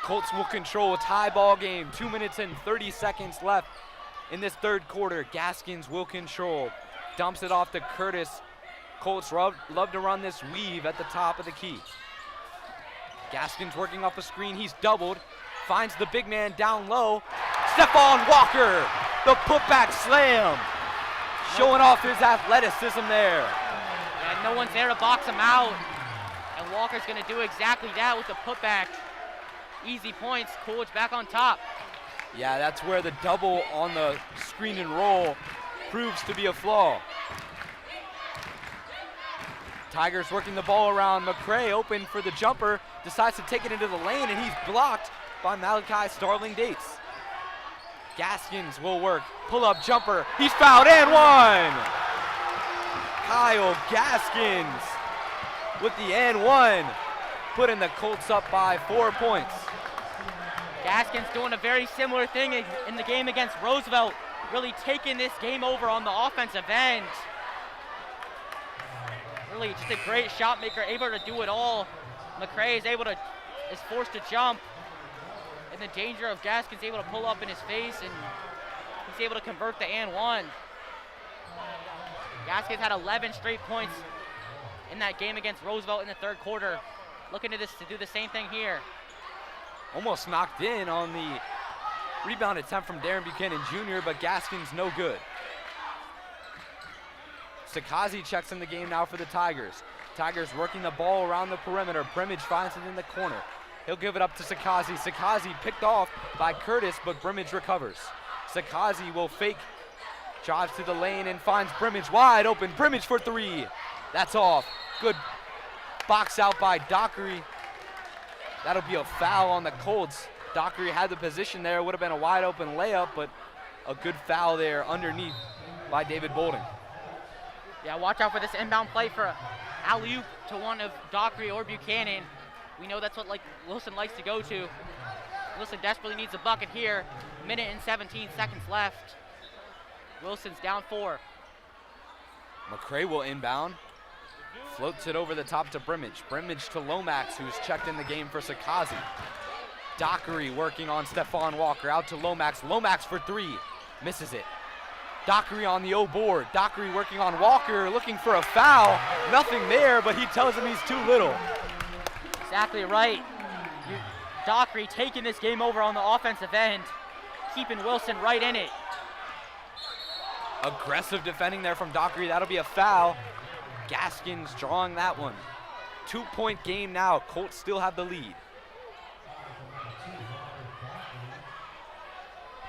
Colts will control a tie ball game. 2 minutes and 30 seconds left in this third quarter. Gaskins will control. Dumps it off to Curtis. Colts love to run this weave at the top of the key. Gaskins working off a screen. He's doubled. Finds the big man down low. Stephon Walker, the putback slam. Showing off his athleticism there. Yeah, no one's there to box him out. And Walker's going to do exactly that with the putback. Easy points. Coolidge back on top. Yeah, that's where the double on the screen and roll proves to be a flaw. Tigers working the ball around. McCray open for the jumper. Decides to take it into the lane, and he's blocked by Malachi Starling Dates. Gaskins will work. Pull-up jumper. He's fouled and one. Kyle Gaskins with the and one, putting the Colts up by 4 points. Gaskins doing a very similar thing in the game against Roosevelt, really taking this game over on the offensive end. Really just a great shot maker, able to do it all. McCray is forced to jump, and the danger of Gaskins able to pull up in his face, and he's able to convert the and one. Gaskins had 11 straight points in that game against Roosevelt in the third quarter. Looking to do the same thing here. Almost knocked in on the rebound attempt from Darren Buchanan Jr., but Gaskins no good. Sakazi checks in the game now for the Tigers. Tigers working the ball around the perimeter. Brimage finds it in the corner. He'll give it up to Sakazi. Sakazi picked off by Curtis, but Brimage recovers. Sakazi will fake, drives to the lane and finds Brimage wide open. Brimage for 3. That's off. Good box out by Dockery. That'll be a foul on the Colts. Dockery had the position there. Would have been a wide open layup, but a good foul there underneath by David Bolding. Yeah, watch out for this inbound play for an alley-oop to one of Dockery or Buchanan. We know that's what Wilson likes to go to. Wilson desperately needs a bucket here. Minute and 17 seconds left. Wilson's down 4. McCray will inbound. Floats it over the top to Brimage. Brimage to Lomax, who's checked in the game for Sakazi. Dockery working on Stephon Walker. Out to Lomax. Lomax for 3. Misses it. Dockery on the O board. Dockery working on Walker, looking for a foul. Nothing there, but he tells him he's too little. Exactly right. Dockery taking this game over on the offensive end, keeping Wilson right in it. Aggressive defending there from Dockery. That'll be a foul. Gaskins drawing that one. 2-point game now. Colts still have the lead.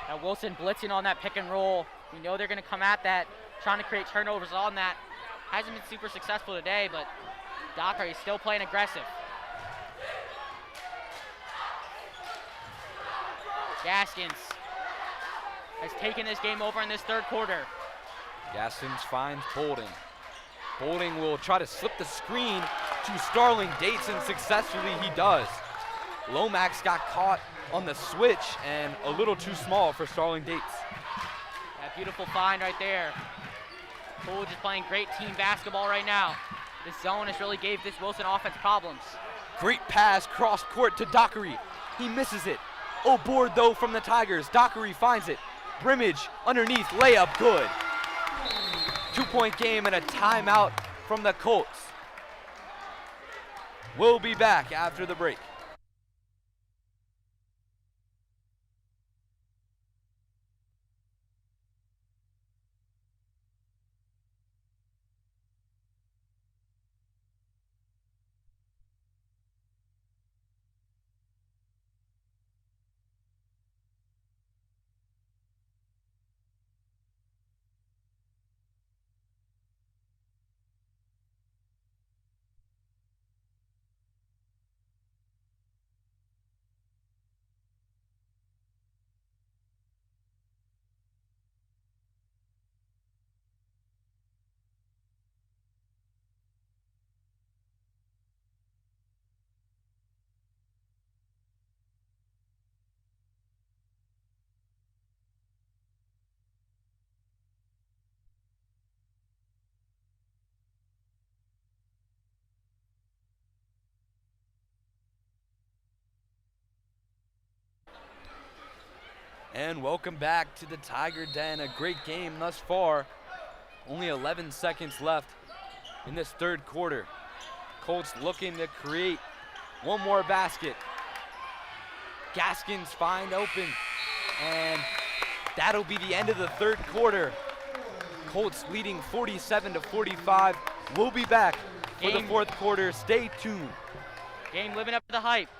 Now Wilson blitzing on that pick and roll. We know they're going to come at that, trying to create turnovers on that. Hasn't been super successful today, but Dockery still playing aggressive. Gaskins has taken this game over in this third quarter. Gaskins finds Bolding. Bolding will try to slip the screen to Starling Dates, and successfully he does. Lomax got caught on the switch and a little too small for Starling Dates. That beautiful find right there. Coolidge is playing great team basketball right now. This zone has really gave this Wilson offense problems. Great pass cross court to Dockery. He misses it. Oh, board though from the Tigers. Dockery finds it. Brimage underneath, layup, good. 2-point game and a timeout from the Colts. We'll be back after the break. And welcome back to the Tiger Den. A great game thus far. Only 11 seconds left in this third quarter. Colts looking to create one more basket. Gaskins find open, and that'll be the end of the third quarter. Colts leading 47-45. We'll be back for the fourth quarter. Stay tuned. Game living up to the hype.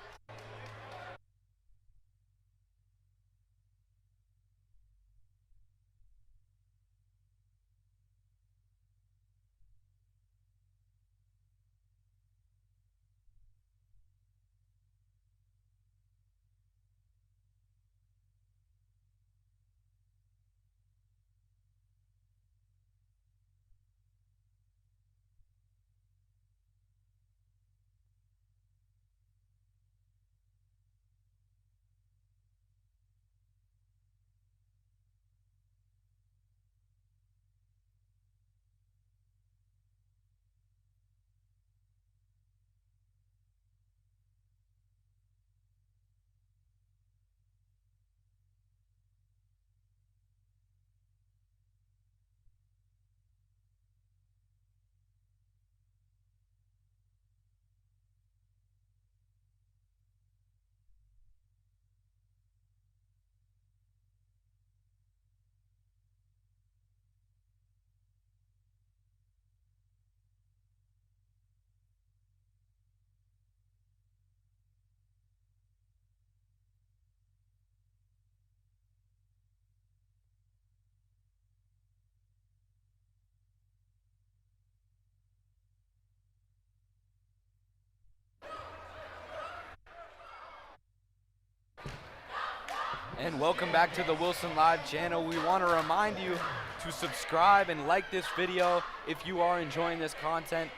And welcome back to the Wilson Live channel. We want to remind you to subscribe and like this video if you are enjoying this content.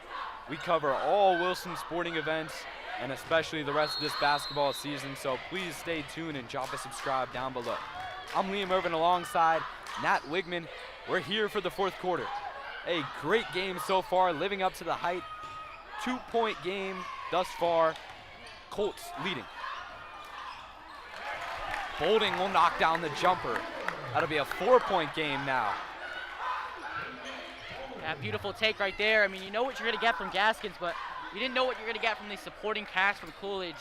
We cover all Wilson sporting events and especially the rest of this basketball season, so please stay tuned and drop a subscribe down below. I'm Liam Irvin alongside Nat Wigman. We're here for the fourth quarter. A great game so far, living up to the hype. 2-point game thus far. Colts leading. Bolding will knock down the jumper. That'll be a 4-point game now. Yeah, beautiful take right there. I mean, you know what you're going to get from Gaskins, but you didn't know what you're going to get from the supporting cast from Coolidge,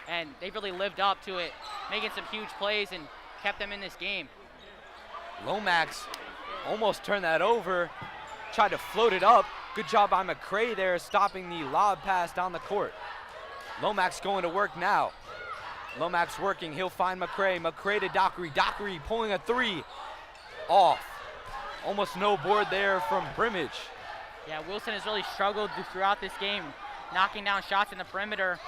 and they really lived up to it, making some huge plays and kept them in this game. Lomax almost turned that over, tried to float it up. Good job by McCray there, stopping the lob pass down the court. Lomax going to work now. Lomax working, he'll find McCray. McCray to Dockery. Dockery pulling a three. Off. Almost no board there from Brimage. Yeah, Wilson has really struggled throughout this game, knocking down shots in the perimeter.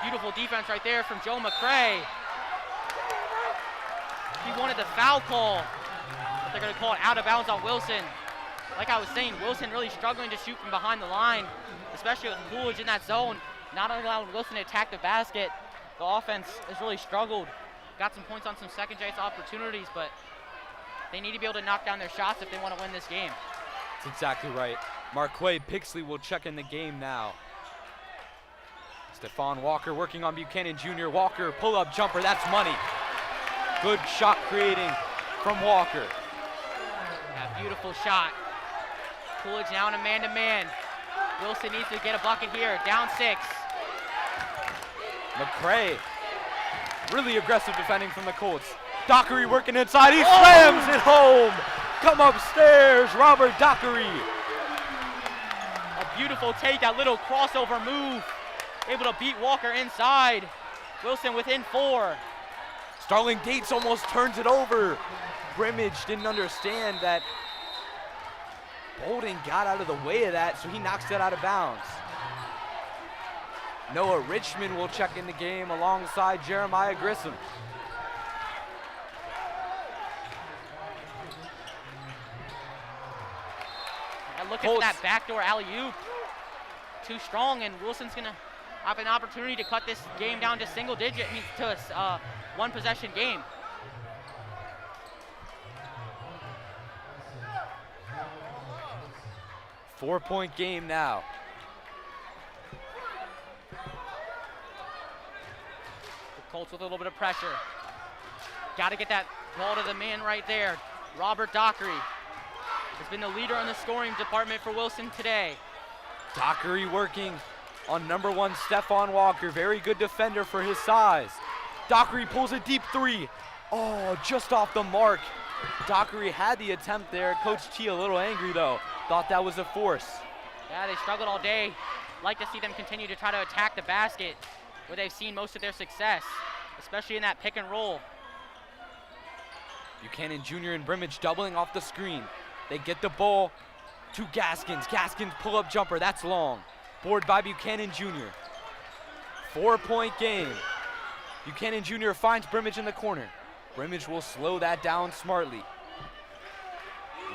Beautiful defense right there from Joe McCray. He wanted the foul call, but they're going to call it out of bounds on Wilson. Like I was saying, Wilson really struggling to shoot from behind the line, especially with Coolidge in that zone, not allowing Wilson to attack the basket. The offense has really struggled. Got some points on some second chance opportunities, but they need to be able to knock down their shots if they want to win this game. That's exactly right. Marquay Pixley will check in the game now. Stephon Walker working on Buchanan Jr. Walker, pull-up jumper, that's money. Good shot creating from Walker. Yeah, beautiful shot. Coolidge now in a man-to-man. Wilson needs to get a bucket here, down 6. McCray, really aggressive defending from the Colts. Dockery working inside, he slams it home. Come upstairs, Robert Dockery. A beautiful take, that little crossover move. Able to beat Walker inside. Wilson within 4. Starling Dates almost turns it over. Brimage didn't understand that Bolden got out of the way of that, so he knocks that out of bounds. Noah Richmond will check in the game alongside Jeremiah Grissom. And looking for that backdoor alley-oop. Too strong, and Wilson's gonna have an opportunity to cut this game down to single digit, to a one possession game. Four-point game now. The Colts with a little bit of pressure. Got to get that ball to the man right there. Robert Dockery has been the leader in the scoring department for Wilson today. Dockery working on number 1, Stephon Walker. Very good defender for his size. Dockery pulls a deep 3. Oh, just off the mark. Dockery had the attempt there. Coach T a little angry though. Thought that was a force. Yeah, they struggled all day. Like to see them continue to try to attack the basket where they've seen most of their success, especially in that pick and roll. Buchanan Jr. and Brimage doubling off the screen. They get the ball to Gaskins. Gaskins pull-up jumper, that's long. Board by Buchanan Jr. 4-point game. Buchanan Jr. finds Brimage in the corner. Brimage will slow that down smartly.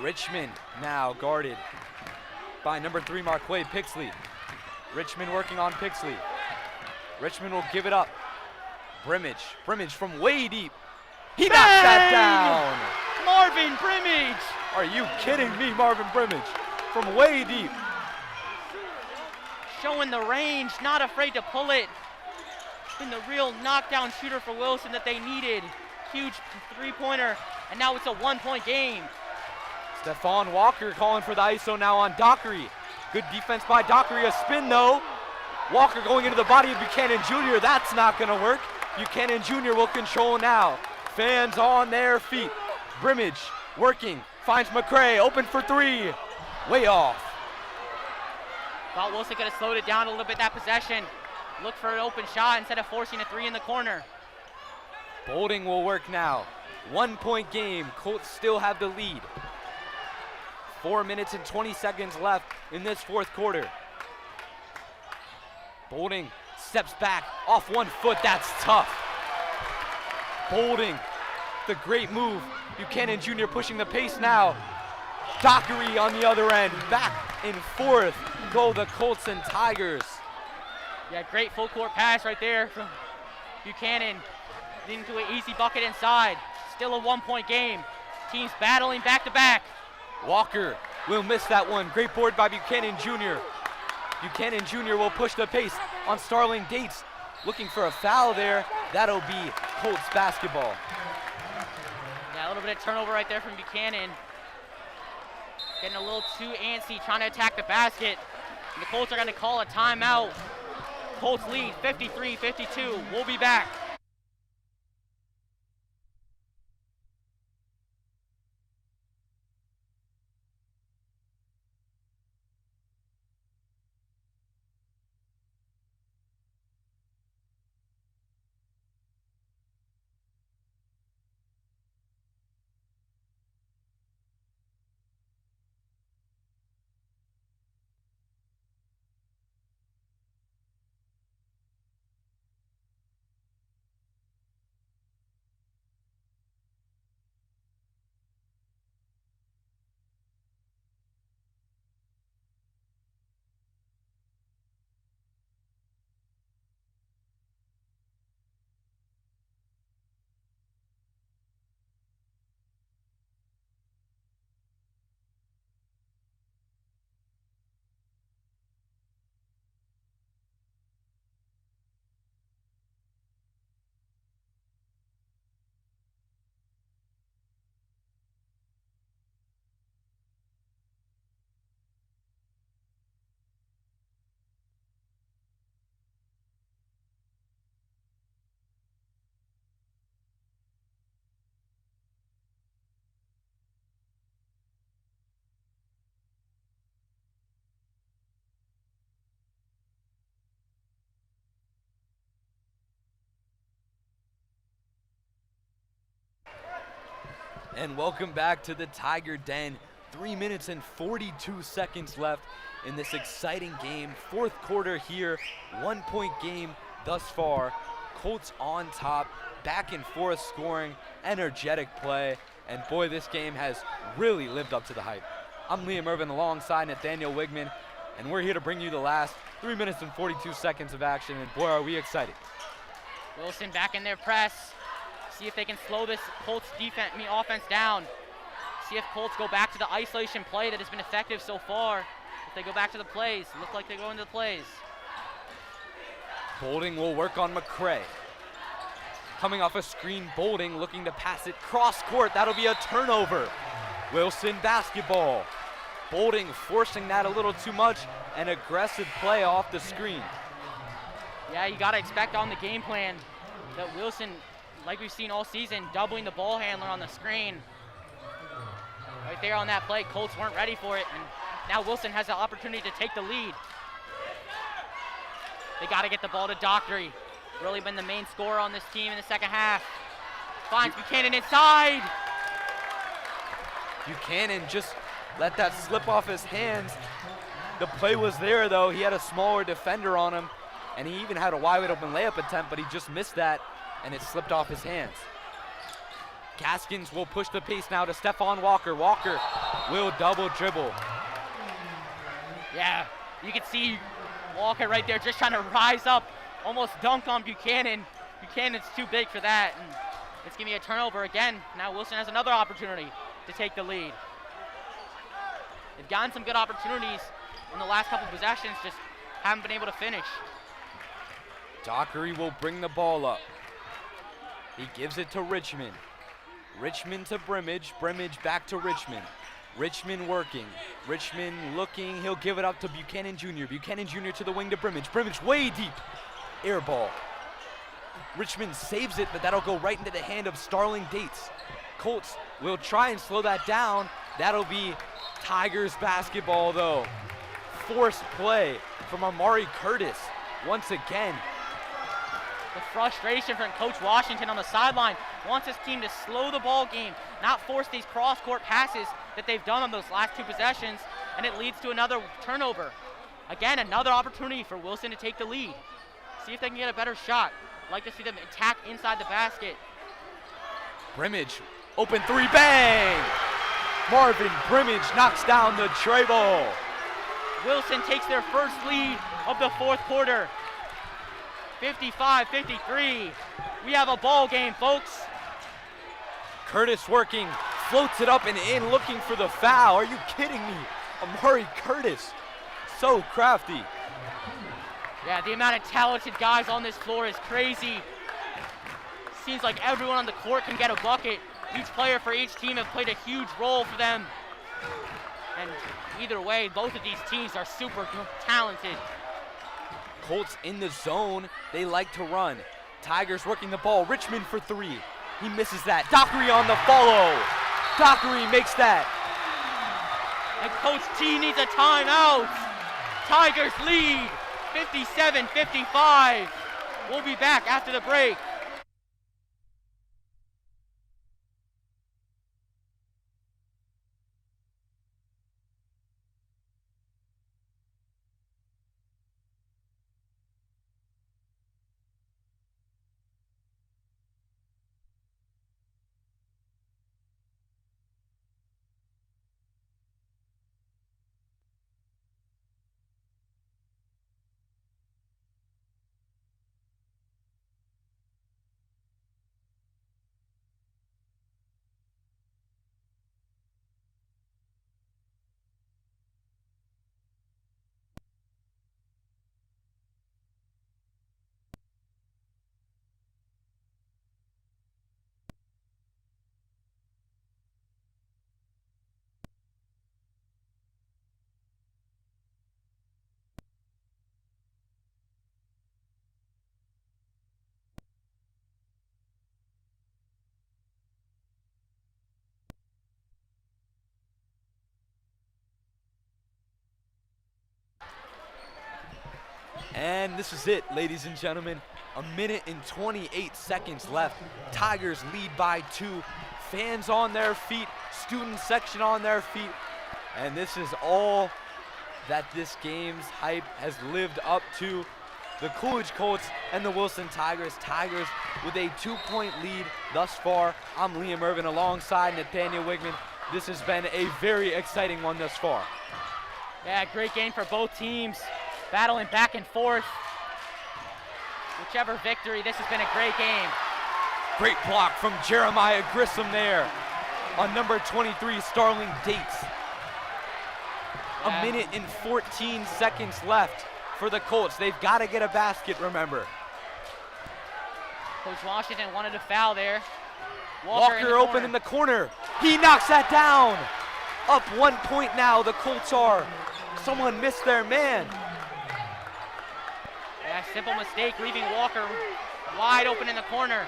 Richmond now guarded by number 3, Marquay Pixley. Richmond working on Pixley. Richmond will give it up. Brimage from way deep. He knocks that down. Marvin Brimage. Are you kidding me, Marvin Brimage? From way deep. Showing the range, not afraid to pull it. Been the real knockdown shooter for Wilson that they needed. Huge three-pointer, and now it's a 1-point game. Stephon Walker calling for the ISO now on Dockery. Good defense by Dockery, a spin though. Walker going into the body of Buchanan Jr., that's not gonna work. Buchanan Jr. will control now. Fans on their feet. Brimage working, finds McCray, open for 3. Way off. Thought Wilson could have slowed it down a little bit that possession. Look for an open shot instead of forcing a 3 in the corner. Bolding will work now. 1-point game, Colts still have the lead. 4 minutes and 20 seconds left in this 4th quarter. Bolding steps back off 1 foot, that's tough. Bolding, the great move. Buchanan Jr. pushing the pace now. Dockery on the other end, back and forth go the Colts and Tigers. Yeah, great full court pass right there from Buchanan. Into an easy bucket inside. Still a 1-point game. Teams battling back to back. Walker will miss that one. Great board by Buchanan Jr. Buchanan Jr. will push the pace on Starling Dates. Looking for a foul there. That'll be Colts basketball. Yeah, a little bit of turnover right there from Buchanan. getting a little too antsy, trying to attack the basket. And the Colts are going to call a timeout. Colts lead 53-52. We'll be back. And welcome back to the Tiger Den. 3 minutes and 42 seconds left in this exciting game. Fourth quarter here, 1 point game thus far. Colts on top, back and forth scoring, energetic play. And boy, this game has really lived up to the hype. I'm Liam Irvin alongside Nathaniel Wigman, and we're here to bring you the last 3 minutes and 42 seconds of action. And boy, are we excited. Wilson back in their press. See if they can slow this Colts offense down. See if Colts go back to the isolation play that has been effective so far. If they go back to the plays, look like they go into the plays. Bolding will work on McCray. Coming off a screen, Bolding looking to pass it cross court. That'll be a turnover. Wilson basketball. Bolding forcing that a little too much. An aggressive play off the screen. Yeah, you gotta expect on the game plan that Wilson, like we've seen all season, doubling the ball handler on the screen. Right there on that play, Colts weren't ready for it, and now Wilson has the opportunity to take the lead. They gotta get the ball to Dockery. Really been the main scorer on this team in the second half. Finds Buchanan inside. Buchanan just let that slip off his hands. The play was there though. He had a smaller defender on him, and he even had a wide open layup attempt, but he just missed that, and it slipped off his hands. Gaskins will push the pace now to Stephon Walker. Walker will double dribble. Yeah, you can see Walker right there just trying to rise up, almost dunk on Buchanan. Buchanan's too big for that, and it's gonna be a turnover again. Now Wilson has another opportunity to take the lead. They've gotten some good opportunities in the last couple possessions, just haven't been able to finish. Dockery will bring the ball up. He gives it to Richmond. Richmond to Brimage. Brimage back to Richmond. Richmond working. Richmond looking. He'll give it up to Buchanan Jr. Buchanan Jr. to the wing to Brimage. Brimage way deep. Air ball. Richmond saves it, but that'll go right into the hand of Starling Dates. Colts will try and slow that down. That'll be Tigers basketball though. Forced play from Amari Curtis once again. The frustration from Coach Washington on the sideline wants his team to slow the ball game, not force these cross-court passes that they've done on those last two possessions, and it leads to another turnover. Again, another opportunity for Wilson to take the lead. See if they can get a better shot. Like to see them attack inside the basket. Brimage, open three, bang! Marvin Brimage knocks down the tray ball. Wilson takes their first lead of the fourth quarter. 55-53. We have a ball game, folks. Curtis working, floats it up and in, looking for the foul. Are you kidding me? Amari Curtis, so crafty. Yeah, the amount of talented guys on this floor is crazy. Seems like everyone on the court can get a bucket. Each player for each team have played a huge role for them. And either way, both of these teams are super talented. Colts in the zone. They like to run. Tigers working the ball. Richmond for three. He misses that. Dockery on the follow. Dockery makes that. And Coach T needs a timeout. Tigers lead 57-55. We'll be back after the break. And this is it, ladies and gentlemen. 1 minute and 28 seconds left. Tigers lead by 2. Fans on their feet, student section on their feet. And this is all that this game's hype has lived up to. The Coolidge Colts and the Wilson Tigers. Tigers with a 2-point lead thus far. I'm Liam Irvin alongside Nathaniel Wigman. This has been a very exciting one thus far. Yeah, great game for both teams. Battling back and forth. Whichever victory, this has been a great game. Great block from Jeremiah Grissom there on number 23, Starling Dates. Yeah. 1 minute and 14 seconds left for the Colts. They've got to get a basket, remember. Coach Washington wanted a foul there. Walker open in the corner. He knocks that down. Up 1 point now, the Colts are. Someone missed their man. Yeah, simple mistake, leaving Walker wide open in the corner.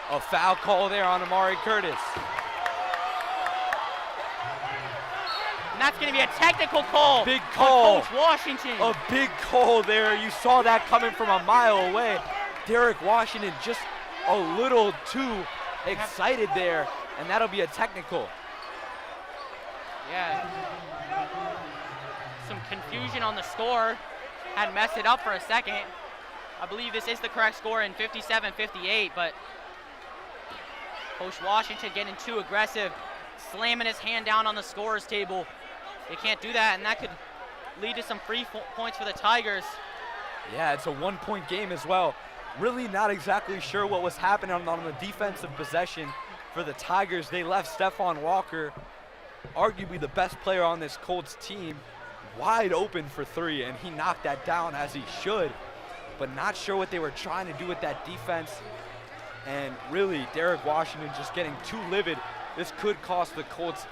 A foul call there on Amari Curtis. And that's going to be a technical call. Big call. On Coach Washington. A big call there. You saw that coming from a mile away. Derek Washington just a little too excited there, and that'll be a technical. Yeah. Some confusion on the score. Had messed it up for a second. I believe this is the correct score in 57-58, but Coach Washington getting too aggressive, slamming his hand down on the scorer's table. They can't do that, and that could lead to some free points for the Tigers. Yeah, it's a 1-point game as well. Really not exactly sure what was happening on the defensive possession for the Tigers. They left Stephon Walker, arguably the best player on this Colts team, wide open for 3, and he knocked that down as he should, but not sure what they were trying to do with that defense. And really, Derek Washington just getting too livid. This could cost the Colts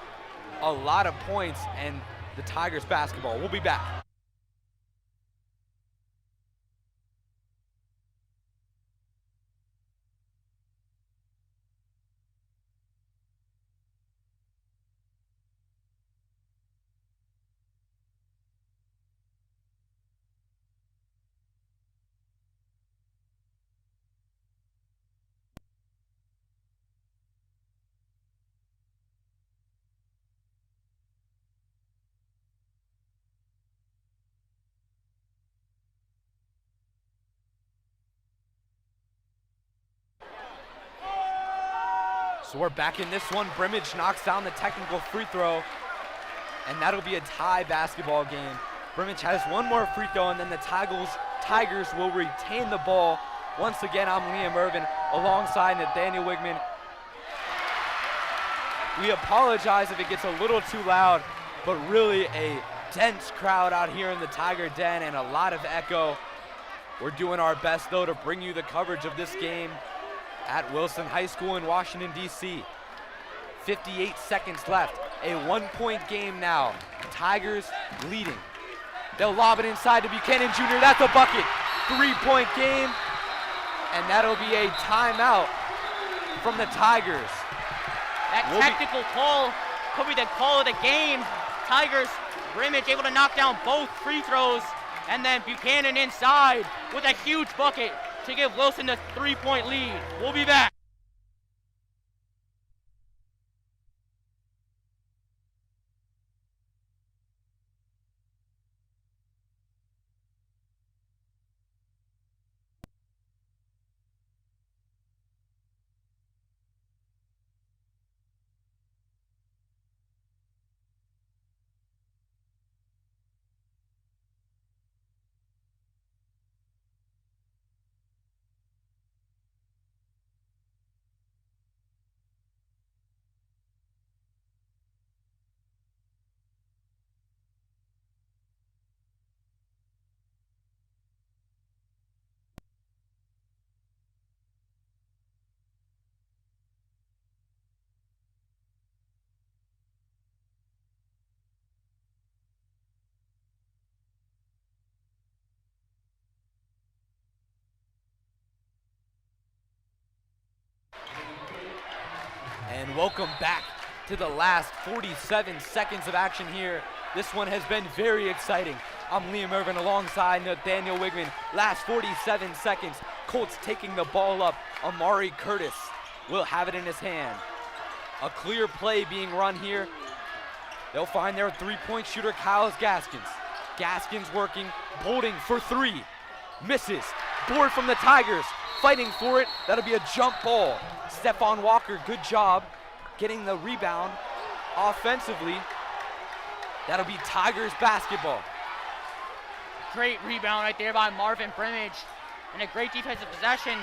a lot of points and the Tigers basketball. We'll be back. So we're back in this one. Brimage knocks down the technical free throw, and that'll be a tie basketball game. Brimage has one more free throw, and then the Tigers will retain the ball. Once again, I'm Liam Irvin alongside Nathaniel Wigman. We apologize if it gets a little too loud, but really a dense crowd out here in the Tiger Den and a lot of echo. We're doing our best, though, to bring you the coverage of this game at Wilson High School in Washington, D.C. 58 seconds left. A 1-point game now. Tigers leading. They'll lob it inside to Buchanan Jr. That's a bucket. 3-point game. And that'll be a timeout from the Tigers. That technical call could be the call of the game. Tigers, Brimage able to knock down both free throws, and then Buchanan inside with a huge bucket to give Wilson the 3-point lead. We'll be back. And welcome back to the last 47 seconds of action here. This one has been very exciting. I'm Liam Irvin alongside Nathaniel Wigman. Last 47 seconds, Colts taking the ball up. Amari Curtis will have it in his hand. A clear play being run here. They'll find their 3-point shooter, Kyle Gaskins. Gaskins working, holding for 3. Misses. Board from the Tigers. Fighting for it. That'll be a jump ball. Stephon Walker, good job getting the rebound offensively. That'll be Tigers basketball. Great rebound right there by Marvin Brimage, and a great defensive possession.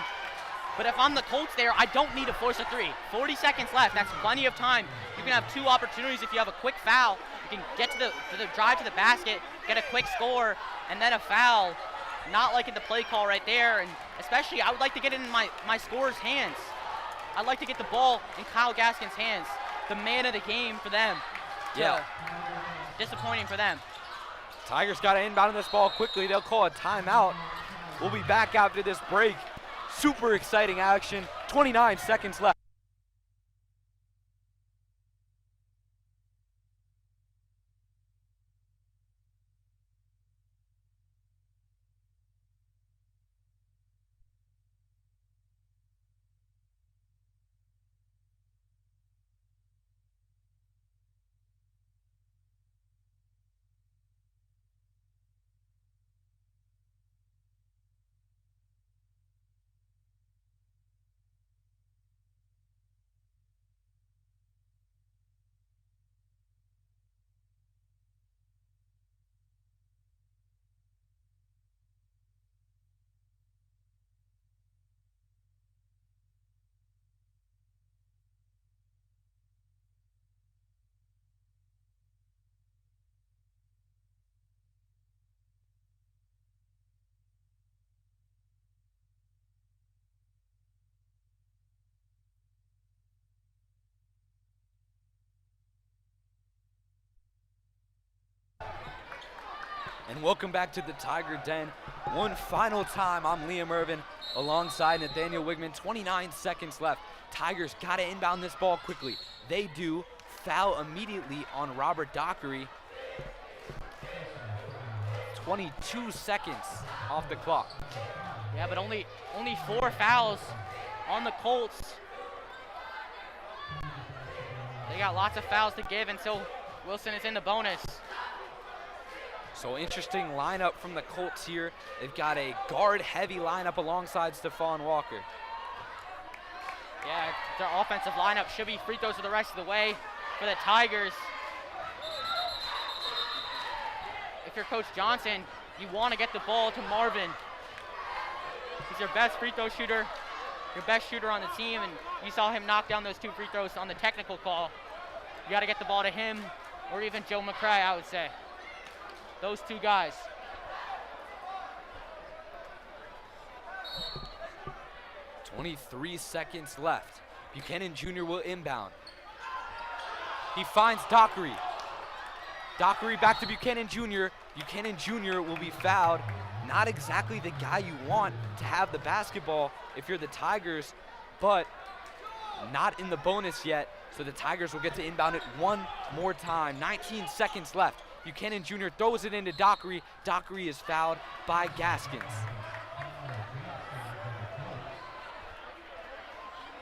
But if I'm the Colts there, I don't need to force a 3. 40 seconds left, that's plenty of time. You can have 2 opportunities if you have a quick foul. You can get to the drive to the basket, get a quick score, and then a foul. Not liking the play call right there, and especially I would like to get it in my scorer's hands. I'd like to get the ball in Kyle Gaskins' hands. The man of the game for them. Yeah. Disappointing for them. Tigers got to inbound this ball quickly. They'll call a timeout. We'll be back after this break. Super exciting action. 29 seconds left. And welcome back to the Tiger Den. One final time, I'm Liam Irvin alongside Nathaniel Wigman. 29 seconds left. Tigers got to inbound this ball quickly. They do. Foul immediately on Robert Dockery. 22 seconds off the clock. Yeah, but only 4 fouls on the Colts. They got lots of fouls to give until Wilson is in the bonus. So interesting lineup from the Colts here. They've got a guard-heavy lineup alongside Stephon Walker. Yeah, their offensive lineup should be free throws for the rest of the way for the Tigers. If you're Coach Johnson, you want to get the ball to Marvin. He's your best free throw shooter, your best shooter on the team, and you saw him knock down those 2 free throws on the technical call. You got to get the ball to him, or even Joe McCray, I would say. Those 2 guys. .23 seconds left. Buchanan Jr. will inbound. He finds Dockery. Dockery back to Buchanan Jr. Buchanan Jr. will be fouled. Not exactly the guy you want to have the basketball if you're the Tigers, but not in the bonus yet, so the Tigers will get to inbound it one more time. 19 seconds left. Buchanan Jr. throws it into Dockery. Dockery is fouled by Gaskins.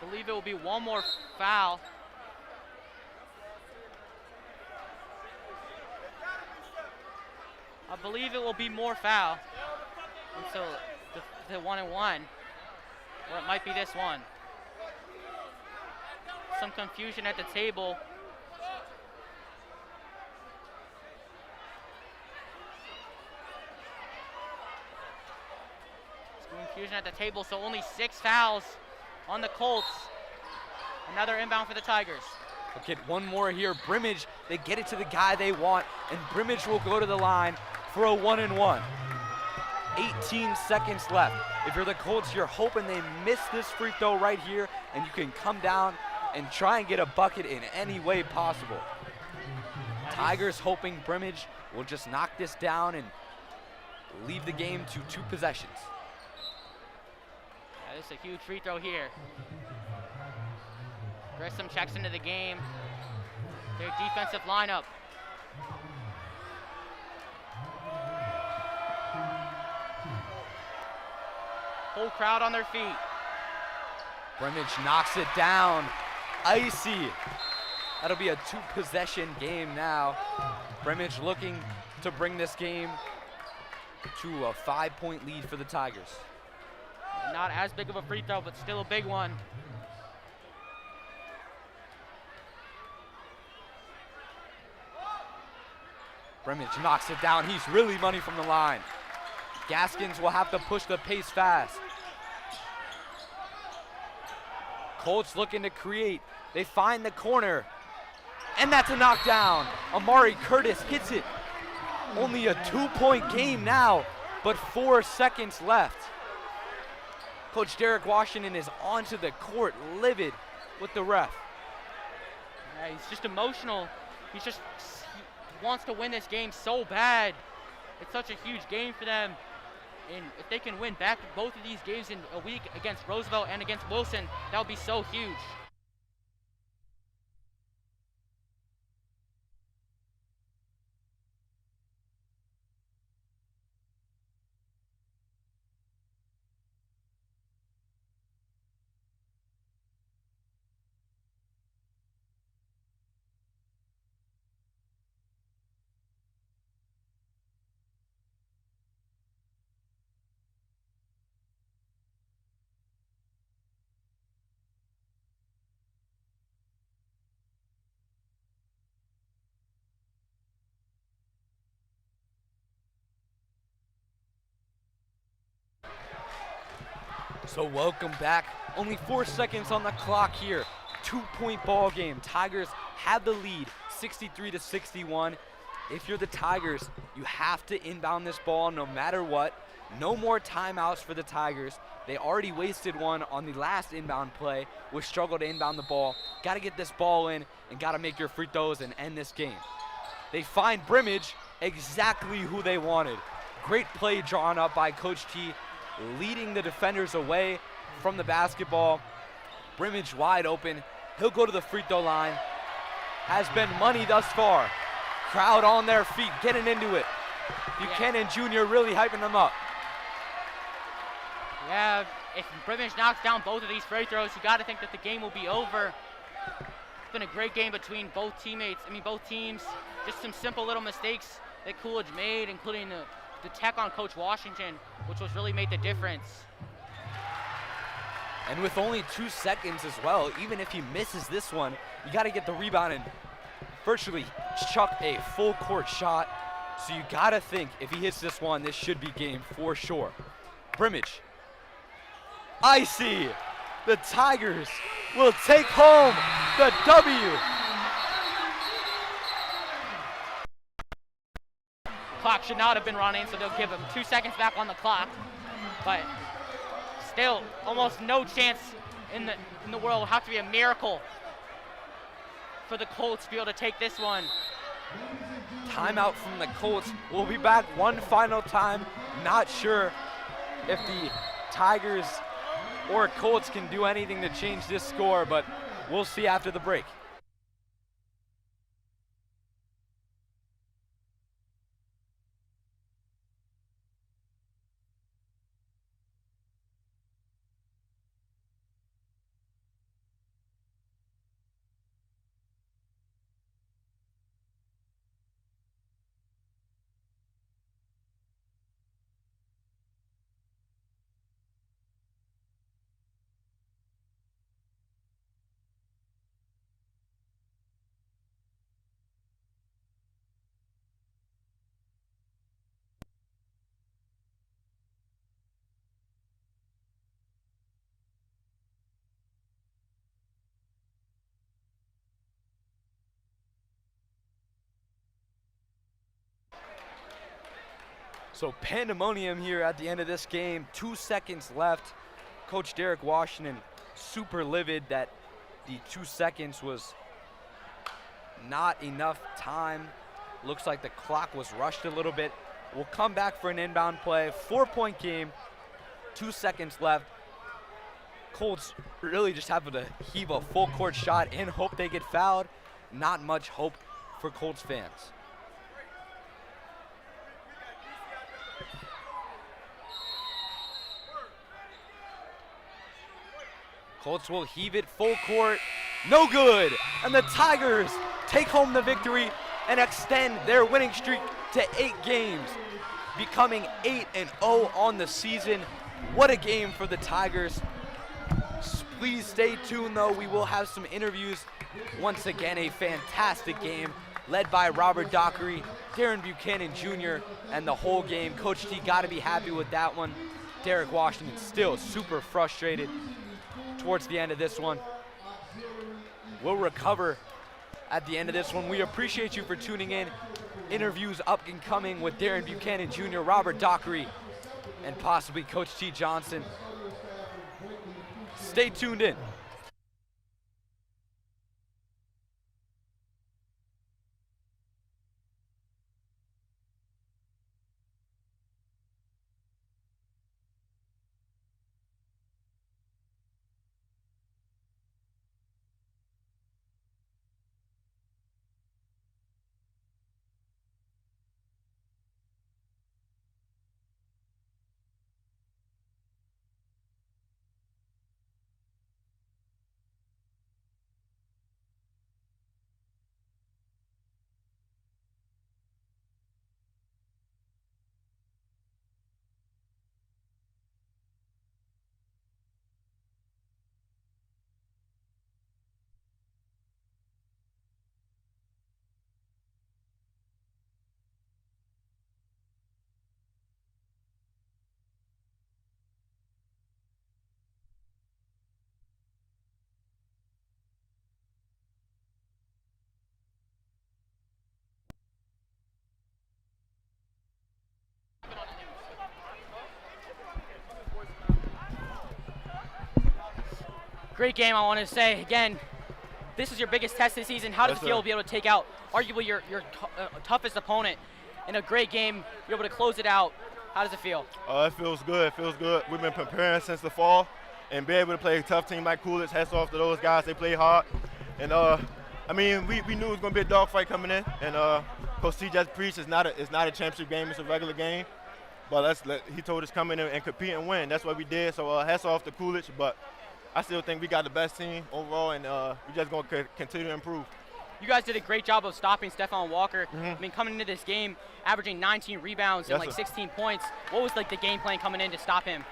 I believe it will be one more foul. I believe it will be more foul. And so the 1-and-1, or it might be this one. Some confusion at the table. Some confusion at the table, so only 6 fouls on the Colts. Another inbound for the Tigers. We'll get one more here. Brimage, they get it to the guy they want, and Brimage will go to the line for a 1-and-1. 18 seconds left. If you're the Colts, you're hoping they miss this free throw right here, and you can come down and try and get a bucket in any way possible. Tigers hoping Brimage will just knock this down and leave the game to 2 possessions. Yeah, this is a huge free throw here. Grissom checks into the game. Their defensive lineup. Whole crowd on their feet. Brimage knocks it down. Icy. That'll be a 2-possession game now. Brimage looking to bring this game to a 5-point lead for the Tigers. Not as big of a free throw, but still a big one. Brimage knocks it down. He's really money from the line. Gaskins will have to push the pace fast. Colts looking to create. They find the corner. And that's a knockdown. Amari Curtis hits it. Only a 2-point game now, but 4 seconds left. Coach Derek Washington is onto the court, livid with the ref. Yeah, he's just emotional. He wants to win this game so bad. It's such a huge game for them. And if they can win back both of these games in a week against Roosevelt and against Wilson, that would be so huge. So welcome back. Only 4 seconds on the clock here. 2-point ball game. Tigers have the lead, 63-61. If you're the Tigers, you have to inbound this ball no matter what. No more timeouts for the Tigers. They already wasted one on the last inbound play, which struggled to inbound the ball. Got to get this ball in and got to make your free throws and end this game. They find Brimage, exactly who they wanted. Great play drawn up by Coach T, leading the defenders away from the basketball. Brimage wide open. He'll go to the free throw line. Has been money thus far. Crowd on their feet, getting into it. Buchanan Jr. really hyping them up. Yeah, if Brimage knocks down both of these free throws, you got to think that the game will be over. It's been a great game between both teams. Just some simple little mistakes that Coolidge made, including the tech on Coach Washington, which was really made the difference. And with only 2 seconds as well, even if he misses this one, you got to get the rebound and virtually chuck a full court shot. So you got to think if he hits this one, this should be game for sure. Brimage. Icy. The Tigers will take home the W. Clock should not have been running, so they'll give him 2 seconds back on the clock. But still, almost no chance in the world. It will have to be a miracle for the Colts to be able to take this one. Timeout from the Colts. We'll be back one final time. Not sure if the Tigers or Colts can do anything to change this score, but we'll see after the break. So pandemonium here at the end of this game. 2 seconds left. Coach Derek Washington super livid that the 2 seconds was not enough time. Looks like the clock was rushed a little bit. We'll come back for an inbound play. 4-point game, 2 seconds left. Colts really just having to heave a full court shot and hope they get fouled. Not much hope for Colts fans. Colts will heave it full court. No good. And the Tigers take home the victory and extend their winning streak to 8 games, becoming 8-0 on the season. What a game for the Tigers. Please stay tuned though. We will have some interviews. Once again, a fantastic game led by Robert Dockery, Darren Buchanan Jr., and the whole game. Coach T got to be happy with that one. Derek Washington still super frustrated towards the end of this one. We'll recover at the end of this one. We appreciate you for tuning in. Interviews up and coming with Darren Buchanan Jr., Robert Dockery, and possibly Coach T. Johnson. Stay tuned in. Great game, I want to say. Again, this is your biggest test this season. How does it feel to be able to take out arguably your toughest opponent in a great game, be able to close it out? How does it feel? It feels good. It feels good. We've been preparing since the fall, and be able to play a tough team like Coolidge, hats off to those guys. They play hard. And, I mean, we knew it was going to be a dogfight coming in. And Coach T just preached it's not a championship game. It's a regular game. But he told us come in and compete and win. That's what we did. So hats off to Coolidge. But I still think we got the best team overall, and we're just going to continue to improve. You guys did a great job of stopping Stephon Walker. I mean, coming into this game, averaging 19 rebounds and 16 points. What was like the game plan coming in to stop him?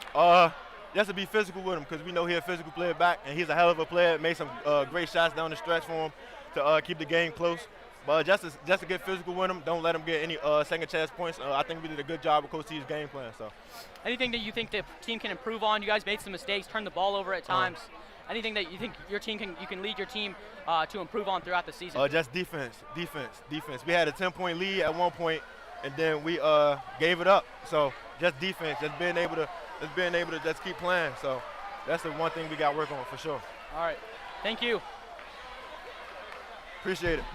Just to be physical with him, because we know he's a physical player back, and he's a hell of a player. Made some great shots down the stretch for him to keep the game close. But just to get physical with him, don't let him get any second chance points. I think we did a good job with Coach T's game plan. So, anything that you think the team can improve on? You guys made some mistakes, turned the ball over at times. Anything that you think your team you can lead your team to improve on throughout the season? Just defense. We had a 10-point lead at one point, and then we gave it up. So just defense, just being able to just keep playing. So that's the one thing we got to work on for sure. All right, thank you. Appreciate it.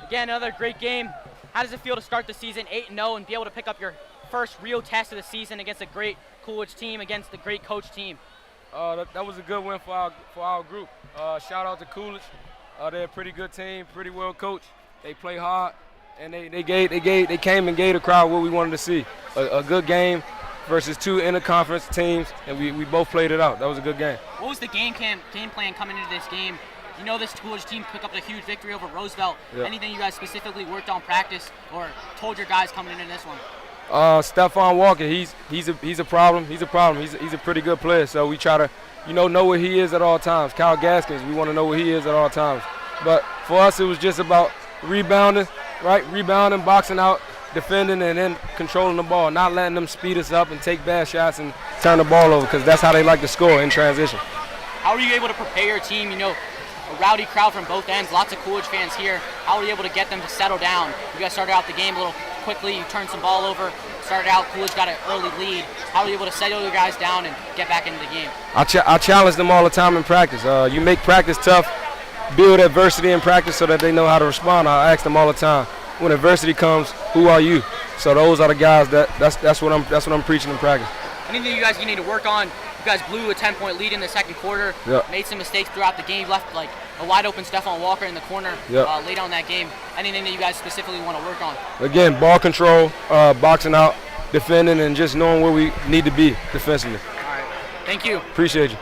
Again, another great game. How does it feel to start the season 8-0 and be able to pick up your first real test of the season against a great Coolidge team, against a great coach team? That was a good win for our group. Shout out to Coolidge. They're a pretty good team, pretty well coached. They play hard, and they came and gave the crowd what we wanted to see. A good game versus two interconference teams, and we both played it out. That was a good game. What was the game plan coming into this game? You know this Coolidge team picked up a huge victory over Roosevelt. Yep. Anything you guys specifically worked on practice or told your guys coming into this one? Stephon Walker, he's a problem. He's a pretty good player. So we try to, know where he is at all times. Kyle Gaskins, we want to know where he is at all times. But for us, it was just about rebounding, right? Rebounding, boxing out, defending, and then controlling the ball, not letting them speed us up and take bad shots and turn the ball over, because that's how they like to score in transition. How are you able to prepare your team? A rowdy crowd from both ends, lots of Coolidge fans here. How are you able to get them to settle down? You guys started out the game a little quickly, you turned some ball over, started out, Coolidge got an early lead. How are you able to settle your guys down and get back into the game? I challenge them all the time in practice. You make practice tough, build adversity in practice so that they know how to respond. I ask them all the time, when adversity comes, who are you? So those are the guys that's what I'm preaching in practice. Anything you guys need to work on? You guys blew a 10-point lead in the second quarter. Yep. Made some mistakes throughout the game. Left like a wide open Stephon Walker in the corner. Yep. Late on that game. Anything that you guys specifically want to work on? Again, ball control, boxing out, defending, and just knowing where we need to be defensively. All right. Thank you. Appreciate you.